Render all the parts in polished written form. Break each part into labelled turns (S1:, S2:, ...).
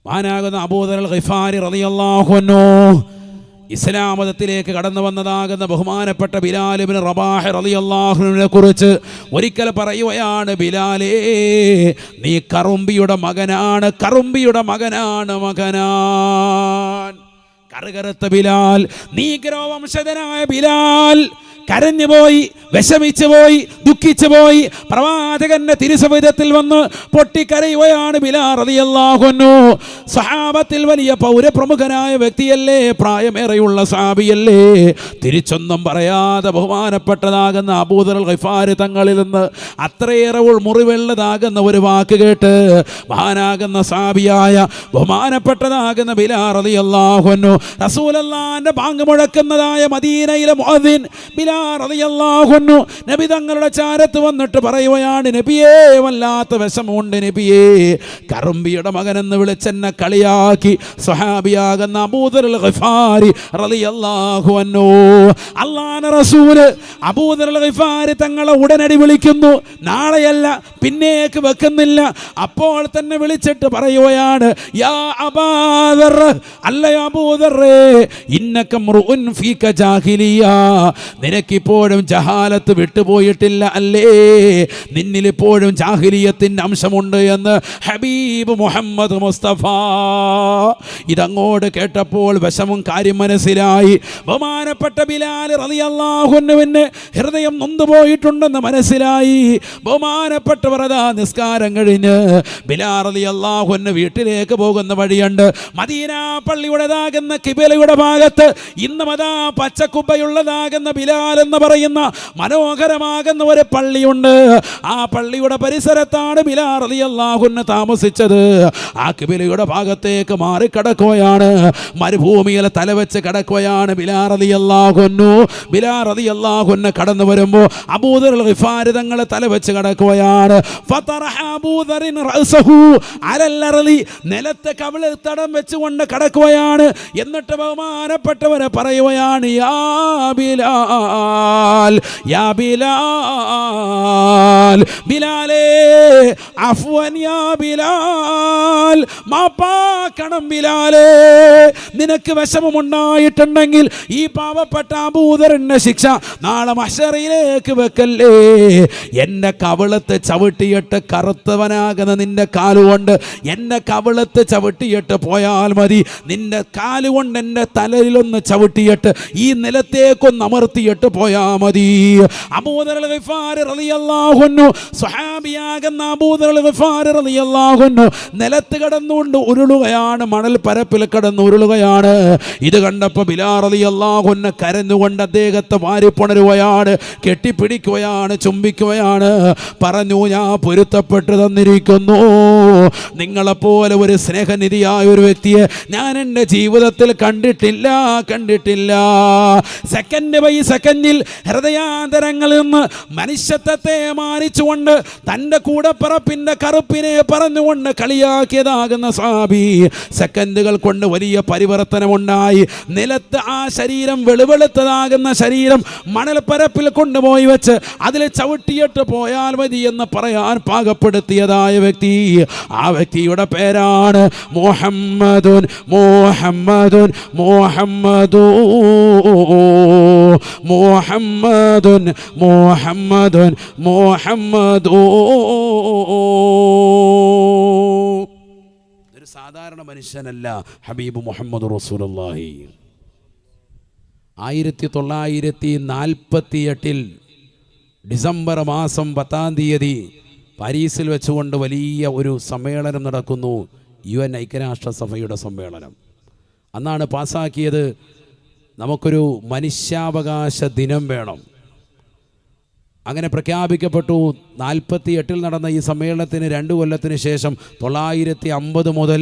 S1: മഹാനാകുന്ന അബൂദർ അൽ ഗിഫാരി റളിയല്ലാഹു അൻഹു ഇസ്ലാം മതത്തിലേക്ക് കടന്നു വന്നതാകുന്ന ബഹുമാനപ്പെട്ട ബിലാൽ ഇബ്നു റബാഹ് റളിയല്ലാഹു അൻഹുവിനെ കുറിച്ച് ഒരിക്കൽ പറയുകയാണ്, ബിലാലേ, നീ കറുമ്പിയുടെ മകനാണ്, കറുമ്പിയുടെ മകനാണ്. കറുകറുത്ത ബിലാൽ, നീഗ്രവംശജനായ ബിലാൽ കരഞ്ഞുപോയി, വിഷമിച്ചു പോയി, ദുഃഖിച്ചു പോയി. പ്രവാചകന്റെ തിരുസവിധത്തിൽ വന്ന് പൊട്ടിക്കരയുകയാണ് ബിലാൽ റളിയല്ലാഹു അൻഹു. സഹാബത്തിൽ വലിയ പൗരപ്രമുഖനായ വ്യക്തിയല്ലേ, പ്രായമേറെയുള്ള സഹാബിയല്ലേ. തിരിച്ചൊന്നും പറയാതെ ബഹുമാനപ്പെട്ടതാകുന്ന അബൂദർ അൽ ഗിഫാരി തങ്ങളിൽ നിന്ന് അത്രയേറെ മുറിവുള്ളതാകുന്ന ഒരു വാക്ക് കേട്ട് മഹാനാകുന്ന സഹാബിയായ ബഹുമാനപ്പെട്ടതാകുന്ന ബിലാൽ റളിയല്ലാഹു അൻഹു റസൂലുള്ളാഹിന്റെ ബാങ്ക് മുഴക്കുന്നതായ മദീനയിലെ മുഅദ്ദിൻ ബിലാൽ റളിയല്ലാഹു അൻഹു നബി തങ്ങളുടെ ചാരത്ത് വന്നിട്ട് പറയുകയാണ്, നബിയേ, വല്ലാത്ത വിഷമമുണ്ട് നബിയേ, കറുമ്പിയുടെ മകനെന്ന് വിളിച്ചെന്നെ കളിയാക്കി സ്വഹാബിയാകുന്ന അബൂദർ അൽ ഗിഫാരി റളിയല്ലാഹു അൻഹു. അല്ലാഹുവിന്റെ റസൂല് അബൂദർ അൽ ഗിഫാരി തങ്ങളെ ഉടനടി വിളിക്കുന്നു. നാളെയല്ല, പിന്നേക്ക് വെക്കുന്നില്ല. അപ്പോൾ തന്നെ വിളിച്ചിട്ട് പറയുകയാണ്, യാ അബൂദർ, അല്ലയോ അബൂദറേ, ഇന്നക മർഉൻ ഫീക ജാഹിലിയ, നിനക്കിപ്പോഴും ജഹാലത്ത് വിട്ടുപോയിട്ടില്ല അല്ലേ, നിന്നിലിപ്പോഴും ജാഹിലിയത്തിൻ്റെ അംശമുണ്ട് എന്ന് ഹബീബ് മുഹമ്മദ് മുസ്തഫ. ഇതങ്ങോട്ട് കേട്ടപ്പോൾ വിഷമം കാര്യം മനസ്സിലായി. ബഹുമാനപ്പെട്ട ബിലാൽ റളിയല്ലാഹു അൻഹുവിന് ഹൃദയം നൊന്തുപോയിട്ടുണ്ടെന്ന് മനസ്സിലായി. ബഹുമാനപ്പെട്ടവർ അതാ നിസ്കാരം കഴിഞ്ഞ് ബിലാൽ റളിയല്ലാഹു അൻഹു വീട്ടിലേക്ക് പോകുന്ന വഴിയുണ്ട്. മദീന പള്ളിയുടേതാകുന്ന കിബിലയുടെ ഭാഗത്ത് ഇന്നും അതാ പച്ചക്കുബ്ബയുള്ളതാകുന്ന ബിലാൽ എന്ന് പറയുന്ന മനോഹരമാകുന്ന ഒരു പള്ളിയുണ്ട്. ആ പള്ളിയുടെ പരിസരത്താണ് ബിലാൽ റളിയല്ലാഹു അൻഹു താമസിച്ചത്. ആ കിബിലയുടെ ഭാഗത്തേക്ക് മാറിക്കിടക്കുകയാണ്, മരുഭൂമിയിൽ തലവെച്ച് കിടക്കുകയാണ് ബിലാൽ റളിയല്ലാഹു അൻഹു. ബിലാൽ റളിയല്ലാഹു അൻഹു കടന്നു വരുമ്പോൾ അബൂദർ അൽ ഗിഫാരി തങ്ങൾ തലവെച്ച് കിടക്കുകയാണ്. ഫതറഹ അബൂദറിൻ റഅസഹു അലൽ അർളി, നിലത്തെ കവിളിൽ തടം വെച്ചുകൊണ്ട് കിടക്കുകയാണ്. എന്നിട്ട് ബഹുമാനപ്പെട്ടവരെ പറയുകയാണ്, യാ ബിലാൽ, യാ ബിലാൽ, ബിലാലേ, അഫ്വൻ യാ ബിലാൽ, മാപ്പാക്കണം ബിലാലേ, നിനക്ക് വിഷമമുണ്ടായിട്ടുണ്ടെങ്കിൽ ഈ പാവപ്പെട്ട അബൂദറിന്റെ ശിക്ഷ നാളെ മഹ്ശറിലേക്ക് വെക്കല്ലേ. എന്റെ കവിളത്ത് ചവിട്ടിയിട്ട് കറുത്തവനാകുന്ന നിന്റെ കാലുകൊണ്ട് എന്റെ കവിളത്ത് ചവിട്ടിയിട്ട് പോയാൽ മതി. നിന്റെ കാലുകൊണ്ട് എൻ്റെ തലയിലൊന്ന് ചവിട്ടിയിട്ട് ഈ നിലത്തേക്കൊന്ന് അമർത്തിയിട്ട് പോയാൽ മതി. അബൂദർ അൽ ഗിഫാരി റളിയല്ലാഹു അൻഹു, സ്വഹാബിയാകുന്ന അബൂദർ അൽ ഗിഫാരി റളിയല്ലാഹു അൻഹു നിലത്ത് കിടന്നുകൊണ്ട് ഉരുളുകയാണ്, മണൽ പരപ്പിൽ കിടന്ന് ഉരുളുകയാണ്. ഇത് കണ്ടപ്പോൾ ബിലാൽ റളിയല്ലാഹു അൻഹു കരഞ്ഞുകൊണ്ട് അദ്ദേഹത്തെ വാരിപ്പുണരുകയാണ്, കെട്ടിപ്പിടിക്കുകയാണ്, ചുംബിക്കുകയാണ്. പറഞ്ഞു, ഞാൻ പൊരുത്തപ്പെട്ടു തന്നിരിക്കുന്നു. നിങ്ങളെപ്പോലെ ഒരു സ്നേഹനിധിയായ ഒരു വ്യക്തിയെ ഞാൻ എൻ്റെ ജീവിതത്തിൽ കണ്ടിട്ടില്ല. സെക്കൻഡ് ബൈ സെക്കൻഡിൽ ഹൃദയാന്തരങ്ങളിൽ നിന്ന് മനുഷ്യത്വത്തെ മാനിച്ചുകൊണ്ട് തൻ്റെ കൂടപ്പിറപ്പിൻ്റെ കറുപ്പിനെ പറഞ്ഞുകൊണ്ട് കളിയാക്കിയതാകുന്ന സ്വഹാബി സെക്കൻഡുകൾ കൊണ്ട് വലിയ പരിവർത്തനമുണ്ടായി. നിലത്ത് ആ ശരീരം വെളുവെളുത്തതാകുന്ന ശരീരം മണൽപ്പരപ്പിൽ കൊണ്ടുപോയി വെച്ച് അതിൽ ചവിട്ടിയിട്ട് പോയാൽ മതി എന്ന് പറയാൻ പാകപ്പെടുത്തിയതായ വ്യക്തി, ആ വ്യക്തിയുടെ പേരാണ് മുഹമ്മദുൻ മുഹമ്മദുൻ മുഹമ്മദുൻ മുഹമ്മദുൻ മുഹമ്മദുൻ മുഹമ്മദുൻ. ഒരു സാധാരണ മനുഷ്യനല്ല ഹബീബ് മുഹമ്മദ് റസൂലുള്ളാഹി. 1948 ഡിസംബർ മാസം 10-ാം തീയതി പാരീസിൽ വെച്ചുകൊണ്ട് വലിയ ഒരു സമ്മേളനം നടക്കുന്നു, UN ഐക്യരാഷ്ട്രസഭയുടെ സമ്മേളനം. അന്നാണ് പാസ്സാക്കിയത്, നമുക്കൊരു മനുഷ്യാവകാശ ദിനം വേണം. അങ്ങനെ പ്രഖ്യാപിക്കപ്പെട്ടു. 48 നടന്ന ഈ സമ്മേളനത്തിന് 2 കൊല്ലത്തിന് ശേഷം 950 മുതൽ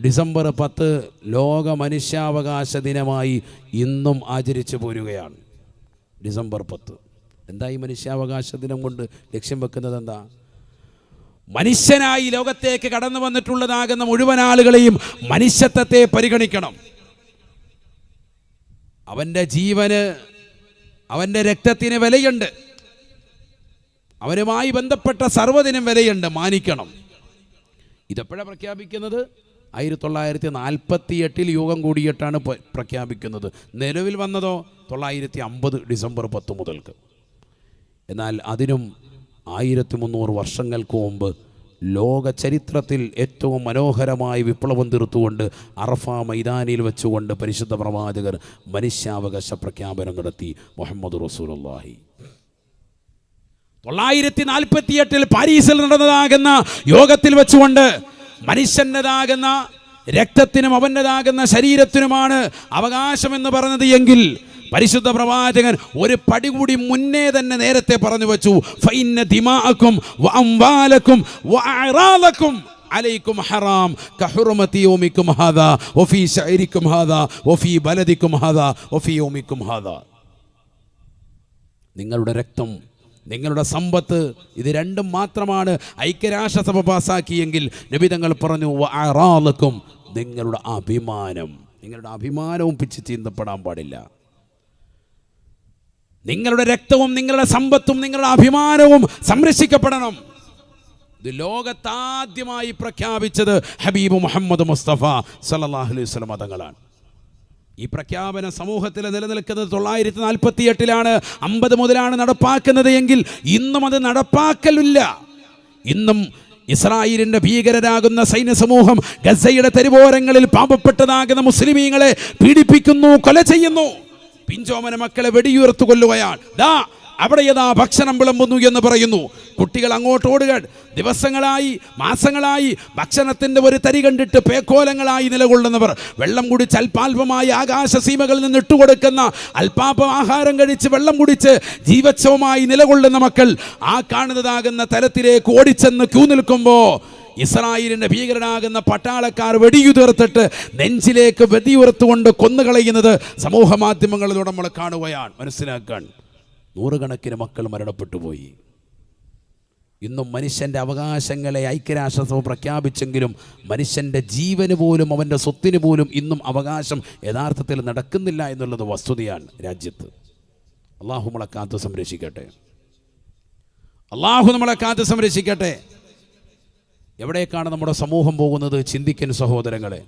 S1: ഡിസംബർ 10 ലോക മനുഷ്യാവകാശ ദിനമായി ഇന്നും ആചരിച്ചു പോരുകയാണ്. ഡിസംബർ 10 എന്താ ഈ മനുഷ്യാവകാശ ദിനം കൊണ്ട് ലക്ഷ്യം വെക്കുന്നത്? എന്താ? മനുഷ്യനായി ലോകത്തേക്ക് കടന്നു വന്നിട്ടുള്ളതാകുന്ന മുഴുവൻ ആളുകളെയും മനുഷ്യത്വത്തെ പരിഗണിക്കണം. അവൻ്റെ ജീവന്, അവൻ്റെ രക്തത്തിന് വിലയുണ്ട്. അവനുമായി ബന്ധപ്പെട്ട സർവ്വതിനും വിലയുണ്ട്, മാനിക്കണം. ഇതെപ്പോഴാണ് പ്രഖ്യാപിക്കുന്നത്? 1948 യോഗം കൂടിയിട്ടാണ് പ്രഖ്യാപിക്കുന്നത്. നിലവിൽ വന്നതോ 950 ഡിസംബർ 10 മുതൽക്ക്. എന്നാൽ അതിനും 1300 വർഷങ്ങൾക്ക് മുമ്പ് ലോക ചരിത്രത്തിൽ ഏറ്റവും മനോഹരമായി വിപ്ലവം തീർത്തുകൊണ്ട് അറഫ മൈതാനിയിൽ വെച്ചുകൊണ്ട് പരിശുദ്ധ പ്രവാചകർ മനുഷ്യാവകാശ പ്രഖ്യാപനം നടത്തി. മുഹമ്മദ് റസൂലുള്ളാഹി 948 പാരീസിൽ നടന്നതാകുന്ന യോഗത്തിൽ വെച്ചുകൊണ്ട് മനുഷ്യൻ്റെതാകുന്ന രക്തത്തിനും അവൻ്റെതാകുന്ന ശരീരത്തിനുമാണ് അവകാശമെന്ന് പറഞ്ഞത് എങ്കിൽ പരിശുദ്ധ പ്രവാചകൻ ഒരു പടി കൂടി മുന്നേ തന്നെ നേരത്തെ പറഞ്ഞു വെച്ചു, ഫഇന്ന ദിമാഅക്കും വഅംവാലക്കും വഅറാലക്കും അലൈക്കും ഹറാം കഹുർമതി യൗമിക്കും ഹാദാ വഫീ ശഅരിക്കും ഹാദാ വഫീ ബലദിക്കും ഹാദാ വഫീ യൗമിക്കും ഹാദാ. നിങ്ങളുടെ രക്തം, നിങ്ങളുടെ സമ്പത്ത്, ഇത് രണ്ടും മാത്രമാണ് ഐക്യരാഷ്ട്രസഭ പാസാക്കിയെങ്കിൽ നബി തങ്ങൾ പറഞ്ഞു വഅറാലക്കും, നിങ്ങളുടെ അഭിമാനവും പിച്ച് ചീന്തപ്പെടാൻ പാടില്ല. നിങ്ങളുടെ രക്തവും നിങ്ങളുടെ സമ്പത്തും നിങ്ങളുടെ അഭിമാനവും സംരക്ഷിക്കപ്പെടണം. ഇത് ലോകത്താദ്യമായി പ്രഖ്യാപിച്ചത് ഹബീബ് മുഹമ്മദ് മുസ്തഫ സല്ലല്ലാഹു അലൈഹി വസല്ലം തങ്ങളാണ്. ഈ പ്രഖ്യാപന സമൂഹത്തിൽ നിലനിൽക്കുന്നത് 948 50 മുതലാണ് നടപ്പാക്കുന്നത് എങ്കിൽ ഇന്നും അത് നടപ്പാക്കലില്ല. ഇന്നും ഇസ്രായേലിന്റെ ഭീകരരാകുന്ന സൈന്യ സമൂഹം ഗസയുടെ തെരുവോരങ്ങളിൽ പാവപ്പെട്ടതാകുന്ന മുസ്ലിമീങ്ങളെ പീഡിപ്പിക്കുന്നു, കൊല ചെയ്യുന്നു, പിഞ്ചോമന മക്കളെ വെടിയുയർത്തു കൊല്ലുകയാണ്. ദാ അവിടെ ഏതാ ഭക്ഷണം വിളമ്പുന്നു എന്ന് പറയുന്നു. കുട്ടികൾ അങ്ങോട്ട് ഓടുക. ദിവസങ്ങളായി, മാസങ്ങളായി ഭക്ഷണത്തിൻ്റെ ഒരു തരി കണ്ടിട്ട് പേക്കോലങ്ങളായി നിലകൊള്ളുന്നവർ, വെള്ളം കുടിച്ച് അല്പാൽപമായി ആകാശസീമകളിൽ നിന്ന് ഇട്ടുകൊടുക്കുന്ന അല്പാൽപം ആഹാരം കഴിച്ച് വെള്ളം കുടിച്ച് ജീവച്ഛവമായി നിലകൊള്ളുന്ന മക്കൾ ആ കാണുന്നതാകുന്ന തലത്തിലേക്ക് ഓടിച്ചെന്ന് ക്യൂ നിൽക്കുമ്പോൾ ഇസ്രായേലിൻ്റെ ഭീകരനാകുന്ന പട്ടാളക്കാർ വെടിയുതിർത്തിട്ട് നെഞ്ചിലേക്ക് വെടിയുയർത്തുകൊണ്ട് കൊന്നുകളയുന്നത് സമൂഹ മാധ്യമങ്ങളിലൂടെ നമ്മൾ കാണുകയാണ്. മനസ്സിലാക്കാൻ നൂറുകണക്കിന് മക്കൾ മരണപ്പെട്ടു പോയി. ഇന്നും മനുഷ്യൻ്റെ അവകാശങ്ങളെ ഐക്യരാഷ്ട്രസഭ പ്രഖ്യാപിച്ചെങ്കിലും മനുഷ്യൻ്റെ ജീവന് പോലും അവൻ്റെ സ്വത്തിന് പോലും ഇന്നും അവകാശം യഥാർത്ഥത്തിൽ നടക്കുന്നില്ല എന്നുള്ളത് വസ്തുതയാണ് രാജ്യത്ത്. അള്ളാഹു നമ്മളെ കാത്ത് സംരക്ഷിക്കട്ടെ. അള്ളാഹു നമ്മളെ കാത്ത് സംരക്ഷിക്കട്ടെ. എവിടേക്കാണ് നമ്മുടെ സമൂഹം പോകുന്നത്? ചിന്തിക്കൻ സഹോദരങ്ങളെ.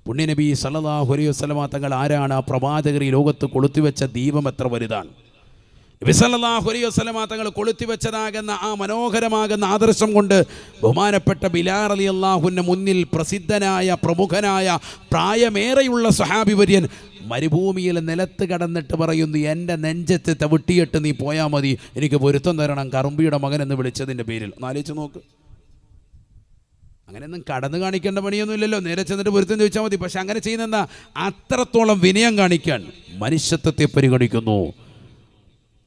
S1: പുണ്യനബി സല്ലല്ലാഹു അലൈഹി വസല്ലം തങ്ങൾ ആരാണ്? ആ പ്രവാചകർ ഈ ലോകത്ത് കൊളുത്തിവെച്ച ദീപം എത്ര വലുതാണ്. നബി സല്ലല്ലാഹു അലൈഹി വസല്ലം തങ്ങൾ കൊളുത്തിവെച്ചതാകുന്ന ആ മനോഹരമാകുന്ന ആദർശം കൊണ്ട് ബഹുമാനപ്പെട്ട ബിലാൽ റളിയല്ലാഹുവിൻ്റെ മുന്നിൽ പ്രസിദ്ധനായ പ്രമുഖനായ പ്രായമേറെയുള്ള സ്വഹാബി വര്യൻ മരുഭൂമിയിൽ നിലത്ത് കടന്നിട്ട് പറയുന്നു, എൻ്റെ നെഞ്ചത്ത് തവിട്ടിയിട്ട് നീ പോയാൽ മതി, എനിക്ക് പൊരുത്തം തരണം കറുമ്പിയുടെ മകൻ എന്ന് വിളിച്ചതിൻ്റെ പേരിൽ. ഒന്ന് ആലോചിച്ച് നോക്ക്. അങ്ങനെയൊന്നും കടന്നു കാണിക്കേണ്ട പണിയൊന്നുമില്ലല്ലോ. നേരെ ചെന്നിട്ട് പൊരുത്തം ചോദിച്ചാൽ മതി. പക്ഷെ അങ്ങനെ ചെയ്യുന്ന എന്താ? അത്രത്തോളം വിനയം കാണിക്കാൻ മനുഷ്യത്വത്തെ പരിഗണിക്കുന്നു.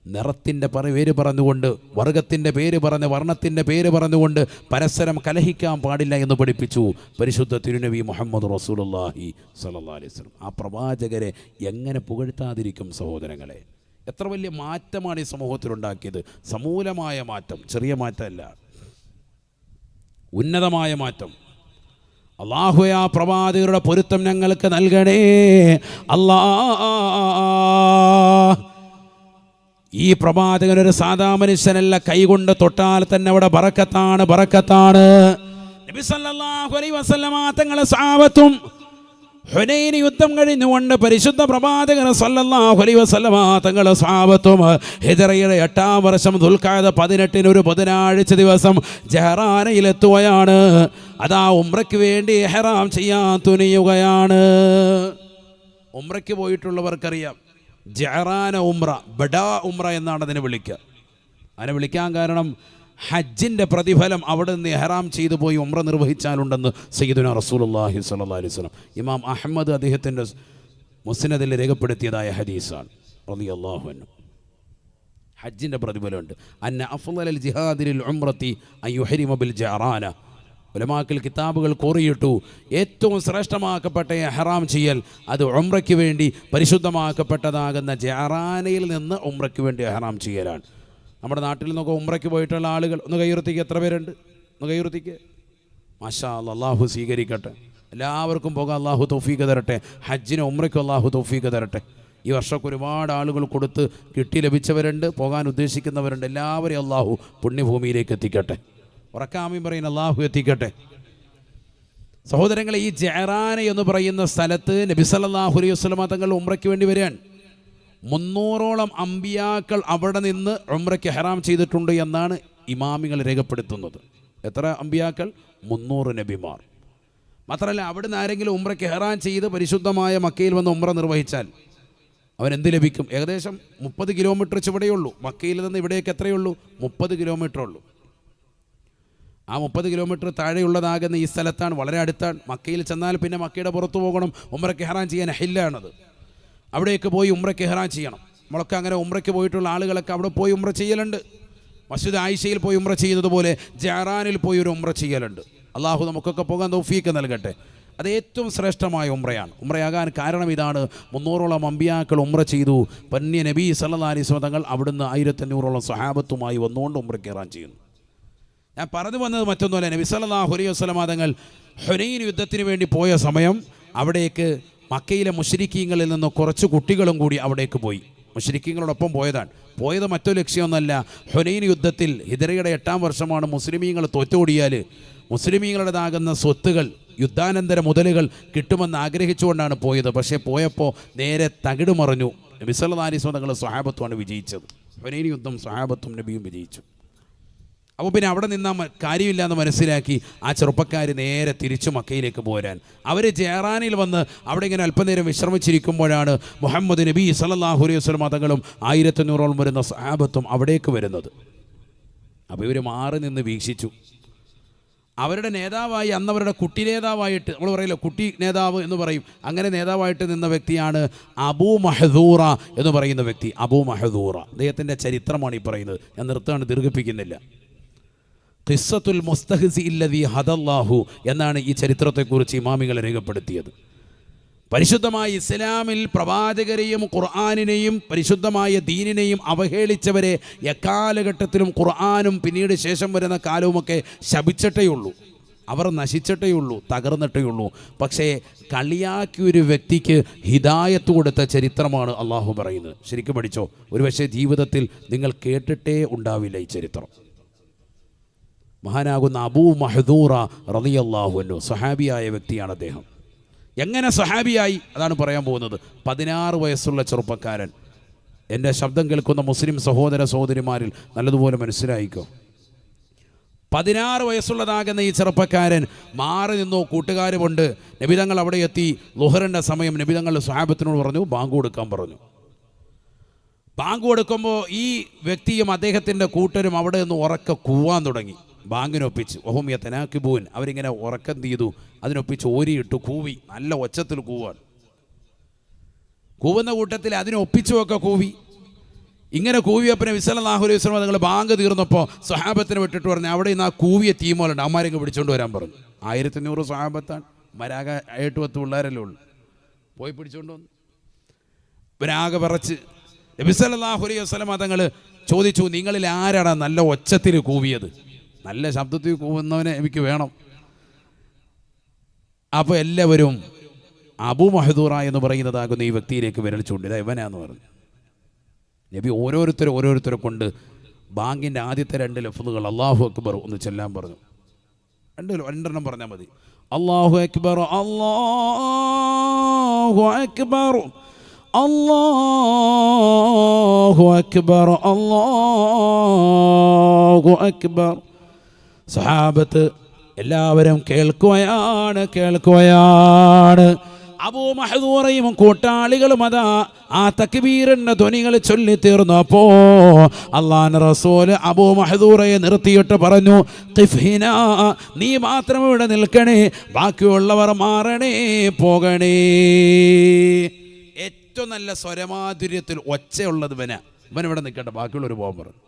S1: നിറത്തിൻ്റെ പേര് പറഞ്ഞുകൊണ്ട്, വർഗത്തിൻ്റെ പേര് പറഞ്ഞ്, വർണ്ണത്തിൻ്റെ പേര് പറഞ്ഞുകൊണ്ട് പരസ്പരം കലഹിക്കാൻ പാടില്ല എന്ന് പഠിപ്പിച്ചു പരിശുദ്ധ തിരുനബി മുഹമ്മദ് റസൂലുള്ളാഹി സ്വല്ലല്ലാഹു അലൈഹി വസല്ലം. ആ പ്രവാചകരെ എങ്ങനെ പുകഴ്ത്താതിരിക്കും സഹോദരങ്ങളെ? എത്ര വലിയ മാറ്റമാണ് ഈ സമൂഹത്തിലുണ്ടാക്കിയത്. സമൂലമായ മാറ്റം, ചെറിയ മാറ്റമല്ല, ഉന്നതമായ മാറ്റം. അല്ലാഹുവേ, ആ പ്രവാചകരുടെ പൊരുത്തം ഞങ്ങൾക്ക് നൽകണേ അല്ലാ. ഈ പ്രവാചകനൊരു സാധാ മനുഷ്യനല്ല. കൈകൊണ്ട് തൊട്ടാൽ തന്നെ അവിടെ ബറക്കത്താണ്, ബറക്കത്താണ്. നബി സല്ലല്ലാഹു അലൈഹി വസല്ലം തങ്ങളെ സഹാബത്തും ഹുനൈൻ യുദ്ധം കഴിഞ്ഞുകൊണ്ട് പരിശുദ്ധ പ്രവാചകൻ സല്ലല്ലാഹു അലൈഹി വസല്ലം തങ്ങളെ സഹാബത്തും ഹിജ്റയുടെ 8-ാം വർഷം ദുൽഖഅദ 18 ഒരു ബുധനാഴ്ച ദിവസം ജഹറാനയിലെത്തുകയാണ്. അതാ ഉംറയ്ക്ക് വേണ്ടി ഇഹ്റാം ചെയ്യാൻ തുനിയുകയാണ്. ഉംറയ്ക്ക് പോയിട്ടുള്ളവർക്കറിയാം, ജഹറാന ഉംറ, ബഡാ ഉംറ എന്നാണ് അതിനെ വിളിക്കുക. അതിനെ വിളിക്കാൻ കാരണം ഹജ്ജിൻ്റെ പ്രതിഫലം അവിടെ നിന്ന് ഇഹ്റാം ചെയ്തു പോയി ഉംറ നിർവഹിച്ചാലുണ്ടെന്ന് സയ്യിദുനാ റസൂലുള്ളാഹി സ്വല്ലല്ലാഹു അലൈഹി വസല്ലം ഇമാം അഹ്മദ് അദ്ദേഹത്തിൻ്റെ മുസ്നദിൽ രേഖപ്പെടുത്തിയതായ ഹദീസാണ് റളിയല്ലാഹു അൻഹു. ഹജ്ജിൻ്റെ പ്രതിഫലമുണ്ട്. അന്ന അഫ്ളൽ ജിഹാദിൽ ഉംറത്തി അൻ യുഹരിമ ബിൽ ജഅറാന. ഉലമാക്കൾ കിതാബുകൾ കോറിയിട്ടു, ഏറ്റവും ശ്രേഷ്ഠമാക്കപ്പെട്ട ഇഹ്റാം ചെയ്യൽ അത് ഉംറയ്ക്ക് വേണ്ടി പരിശുദ്ധമാക്കപ്പെട്ടതാകുന്ന ജഅറാനയിൽ നിന്ന് ഉംറയ്ക്ക് വേണ്ടി ഇഹ്റാം ചെയ്യലാണ്. നമ്മുടെ നാട്ടിൽ നിന്നൊക്കെ ഉംറയ്ക്ക് പോയിട്ടുള്ള ആളുകൾ ഒന്ന് കൈയുയർത്തിക്ക്. എത്ര പേരുണ്ട്? ഒന്ന് കൈയുയർത്തിക്ക്. മാഷാ അല്ലാഹ്, അല്ലാഹു സ്വീകരിക്കട്ടെ. എല്ലാവർക്കും പോകാൻ അല്ലാഹു തൗഫീഖ് തരട്ടെ. ഹജ്ജിന് ഉംറയ്ക്കും അല്ലാഹു തൗഫീഖ് തരട്ടെ. ഈ വർഷമൊക്കെ ഒരുപാട് ആളുകൾ കൊടുത്ത് കിട്ടി ലഭിച്ചവരുണ്ട്, പോകാൻ ഉദ്ദേശിക്കുന്നവരുണ്ട്. എല്ലാവരെയും അല്ലാഹു പുണ്യഭൂമിയിലേക്ക് എത്തിക്കട്ടെ. ഉറക്കാമയും പറയുന്ന അല്ലാഹു എത്തിക്കട്ടെ. സഹോദരങ്ങളെ, ഈ ജഅറാന എന്ന് പറയുന്ന സ്ഥലത്ത് നബി സല്ലല്ലാഹു അലൈഹി വസല്ലമ തങ്ങൾ ഉംറയ്ക്ക് വേണ്ടി വരികയാണ്. 300ഓളം അമ്പിയാക്കൾ അവിടെ നിന്ന് ഉംറയ്ക്ക് ഹറാം ചെയ്തിട്ടുണ്ട് എന്നാണ് ഇമാമികൾ രേഖപ്പെടുത്തുന്നത്. എത്ര അമ്പിയാക്കൾ? 300 നബിമാർ. മാത്രമല്ല, അവിടുന്ന് ആരെങ്കിലും ഉംറയ്ക്ക് ഹറാം ചെയ്ത് പരിശുദ്ധമായ മക്കയിൽ വന്ന് ഉംറ നിർവഹിച്ചാൽ അവൻ എന്ത് ലഭിക്കും? ഏകദേശം 30 കിലോമീറ്റർ ചുവടെയുള്ളൂ. മക്കയിൽ നിന്ന് ഇവിടേക്ക് എത്രയുള്ളൂ? 30 കിലോമീറ്റർ ഉള്ളൂ. ആ 30 കിലോമീറ്റർ താഴെയുള്ളതാകുന്ന ഈ സ്ഥലത്താണ്, വളരെ അടുത്താണ്. മക്കയിൽ ചെന്നാൽ പിന്നെ മക്കയുടെ പുറത്തു പോകണം. ഉംറയ്ക്ക് ഇഹ്റാം ചെയ്യാൻ ഹില്ലാണത്. അവിടേക്ക് പോയി ഉംറയ്ക്ക് ഇഹ്റാം ചെയ്യണം. നമ്മളൊക്കെ അങ്ങനെ ഉംറയ്ക്ക് പോയിട്ടുള്ള ആളുകളൊക്കെ അവിടെ പോയി ഉംറ ചെയ്യലുണ്ട്. മസ്ജിദ് ആയിഷയിൽ പോയി ഉംറ ചെയ്യുന്നത് പോലെ ജഅറാനിൽ പോയി ഒരു ഉംറ ചെയ്യലുണ്ട്. അള്ളാഹു നമുക്കൊക്കെ പോകാൻ തൗഫീക്ക് നൽകട്ടെ. അത് ഏറ്റവും ശ്രേഷ്ഠമായ ഉംറയാണ്. ഉംറയാകാൻ കാരണം ഇതാണ്. 300ഓളം അമ്പിയാക്കൾ ഉംറ ചെയ്തു. പന്യ നബി സല്ലല്ലാഹു അലൈഹി വസല്ലം തങ്ങൾ അവിടുന്ന് 1500ഓളം സ്വഹാബത്തുമായി വന്നുകൊണ്ട് ഉംറയ്ക്ക് ഇഹ്റാം ചെയ്യുന്നു. ഞാൻ പറഞ്ഞു വന്നത് മറ്റൊന്നുമല്ല. നബി സല്ലല്ലാഹു അലൈഹി വസല്ലം തങ്ങൾ ഹുനൈൻ യുദ്ധത്തിന് വേണ്ടി പോയ സമയം അവിടേക്ക് മക്കയിലെ മുശ്രിക്കീങ്ങളിൽ നിന്ന് കുറച്ച് കുട്ടികളും കൂടി അവിടേക്ക് പോയി. മുശ്രിക്കീങ്ങളോടൊപ്പം പോയതാണ്. പോയത് മറ്റൊരു ലക്ഷ്യമൊന്നുമല്ല. ഹുനൈൻ യുദ്ധത്തിൽ ഹിജറയുടെ 8-ാം വർഷമാണ് മുസ്ലിമീങ്ങൾ തോറ്റോടിയാൽ മുസ്ലിമീങ്ങളുടേതാകുന്ന സ്വത്തുകൾ, യുദ്ധാനന്തര മുതലുകൾ കിട്ടുമെന്ന് ആഗ്രഹിച്ചുകൊണ്ടാണ് പോയത്. പക്ഷേ പോയപ്പോൾ നേരെ തകിട് മറിഞ്ഞു. നബി സല്ലല്ലാഹു അലൈഹി വസല്ലം തങ്ങൾ സ്വഹാബത്തുമാണ് വിജയിച്ചത്. ഹുനൈൻ യുദ്ധം സ്വഹാബത്തും നബിയും വിജയിച്ചു. അപ്പോൾ പിന്നെ അവിടെ നിന്നാൽ കാര്യമില്ല എന്ന് മനസ്സിലാക്കി ആ ചെറുപ്പക്കാർ നേരെ തിരിച്ചു മക്കയിലേക്ക് പോരാൻ. അവർ ജഅറാനിൽ വന്ന് അവിടെ ഇങ്ങനെ അല്പനേരം വിശ്രമിച്ചിരിക്കുമ്പോഴാണ് മുഹമ്മദ് നബി സല്ലല്ലാഹു അലൈഹി വസല്ലം തങ്ങളും 1500ഓളം വരുന്ന സ്വഹാബത്തും അവിടേക്ക് വരുന്നത്. അപ്പോൾ ഇവർ മാറി നിന്ന് വീക്ഷിച്ചു. അവരുടെ നേതാവായി, അന്നവരുടെ കുട്ടി നേതാവായിട്ട്, നമ്മൾ പറയില്ല കുട്ടി നേതാവ് എന്ന് പറയും, അങ്ങനെ നേതാവായിട്ട് നിന്ന വ്യക്തിയാണ് അബൂ മഹ്ദൂറ എന്ന് പറയുന്ന വ്യക്തി. അബൂ മഹ്ദൂറ അദ്ദേഹത്തിൻ്റെ ചരിത്രമാണ് ഈ പറയുന്നത്. ഞാൻ നിർത്താണ്, ദീർഘിപ്പിക്കുന്നില്ല. ഖിസ്സത്തുൽ മുസ്തഹ്സി അല്ലദീ ഹദല്ലാഹു എന്നാണ് ഈ ചരിത്രത്തെക്കുറിച്ച് ഇമാമികൾ രേഖപ്പെടുത്തിയത്. പരിശുദ്ധമായ ഇസ്ലാമിൽ പ്രവാചകരെയും ഖുർആനിനെയും പരിശുദ്ധമായ ദീനിനെയും അവഹേളിച്ചവരെ എക്കാലഘട്ടത്തിലും ഖുർആനും പിന്നീട് ശേഷം വരുന്ന കാലവുമൊക്കെ ശപിച്ചിട്ടേയുള്ളൂ. അവർ നശിച്ചിട്ടേയുള്ളൂ, തകർന്നിട്ടേയുള്ളൂ. പക്ഷേ കളിയാക്കിയൊരു വ്യക്തിക്ക് ഹിദായത്ത് കൊടുത്ത ചരിത്രമാണ് അള്ളാഹു പറയുന്നത്. ശരിക്കും പഠിച്ചോ. ഒരുപക്ഷെ ജീവിതത്തിൽ നിങ്ങൾ കേട്ടിട്ടേ ഉണ്ടാവില്ല ഈ ചരിത്രം. മഹാനാകുന്ന അബൂ മഹ്ദൂറ റളിയല്ലാഹു അൻഹു സ്വഹാബിയായ വ്യക്തിയാണ് അദ്ദേഹം. എങ്ങനെ സ്വഹാബിയായി? അതാണ് പറയാൻ പോകുന്നത്. 16 വയസ്സുള്ള ചെറുപ്പക്കാരൻ. എൻ്റെ ശബ്ദം കേൾക്കുന്ന മുസ്ലിം സഹോദര സഹോദരിമാരിൽ നല്ലതുപോലെ മനസ്സിലായിക്കോ. 16 വയസ്സുള്ളതാകുന്ന ഈ ചെറുപ്പക്കാരൻ മാറി നിന്നു. കൂട്ടുകാരുമുണ്ട്. നബിതങ്ങൾ അവിടെ എത്തി. ളുഹറിൻ്റെ സമയം നബിതങ്ങൾ സ്വഹാബത്തിനോട് പറഞ്ഞു, ബാങ്ക് കൊടുക്കാൻ പറഞ്ഞു. ബാങ്ക് കൊടുക്കുമ്പോൾ ഈ വ്യക്തിയും അദ്ദേഹത്തിൻ്റെ കൂട്ടരും അവിടെ നിന്ന് ഉറക്കെ കൂവാൻ തുടങ്ങി. ബാങ്കിനൊപ്പിച്ച് വഹും യതനാകിബൂൻ, അവരിങ്ങനെ ഉറക്കം ചെയ്തു. അതിനൊപ്പിച്ച് ഓരിയിട്ടു കൂവി. നല്ല ഒച്ചത്തിൽ കൂവാൻ. കൂവുന്ന കൂട്ടത്തിൽ അതിനൊപ്പിച്ചുമൊക്കെ കൂവി. ഇങ്ങനെ കൂവിയപ്പോൾ നബി സല്ലല്ലാഹു അലൈഹി വസല്ലം നിങ്ങൾ ബാങ്ക് തീർന്നപ്പോൾ സ്വഹാബത്തിനെ വിട്ടിട്ട് പറഞ്ഞു, അവിടെ നിന്ന് ആ കൂവിയ ടീമുകളുണ്ട്, അമ്മാരെയൊക്കെ പിടിച്ചുകൊണ്ട് വരാൻ പറഞ്ഞു. 1500 സ്വഹാബത്താണ്. മരാക 8-10 പിള്ളേരല്ലേ ഉള്ളൂ. പോയി പിടിച്ചുകൊണ്ട് വന്നു. ഇവരാകെ വിറച്ച് നബി സല്ലല്ലാഹു അലൈഹി വസല്ലം തങ്ങൾ ചോദിച്ചു, നിങ്ങളിൽ ആരാണ് നല്ല ഒച്ചത്തിൽ കൂവിയത്? നല്ല ശബ്ദത്തിൽ കൂവുന്നവനെ എനിക്ക് വേണം. അപ്പോൾ എല്ലാവരും അബൂ മഹ്ദൂറ എന്ന് ഈ വ്യക്തിയിലേക്ക് വിരൽ ചൂണ്ടി, ഇതാ ഇവനാന്ന് പറഞ്ഞു. നബി ഓരോരുത്തരെ കൊണ്ട് ബാങ്കിൻ്റെ ആദ്യത്തെ 2 ലഫ്ളുകൾ അല്ലാഹു അക്ബർ ഒന്ന് ചെല്ലാൻ പറഞ്ഞു. 2 പറഞ്ഞാൽ മതി. അല്ലാഹു അക്ബർ, അല്ലാഹു അക്ബർ, അല്ലാഹു അക്ബർ, അല്ലാഹു അക്ബർ. സഹാബത്ത് എല്ലാവരും കേൾക്കുകയാണ്. അബൂ മഹ്ദൂറയും കൂട്ടാളികളും അതാ ആ തക്ബീറിന്റെ ധ്വനികൾ ചൊല്ലി തീർന്നപ്പോ അല്ലാഹുവിന്റെ റസൂൽ അബൂ മഹ്ദൂറയെ നിർത്തിയിട്ട് പറഞ്ഞു, ഖിഫ്ഹിനാ, നീ മാത്രം ഇവിടെ നിൽക്കണേ, ബാക്കിയുള്ളവർ മാറണേ, പോകണേ. ഏറ്റവും നല്ല സ്വരമാധുര്യത്തിൽ ഒച്ചയുള്ളത് ഇവനിവിടെ നിൽക്കട്ടെ, ബാക്കിയുള്ളവർ പോകാൻ പറഞ്ഞു.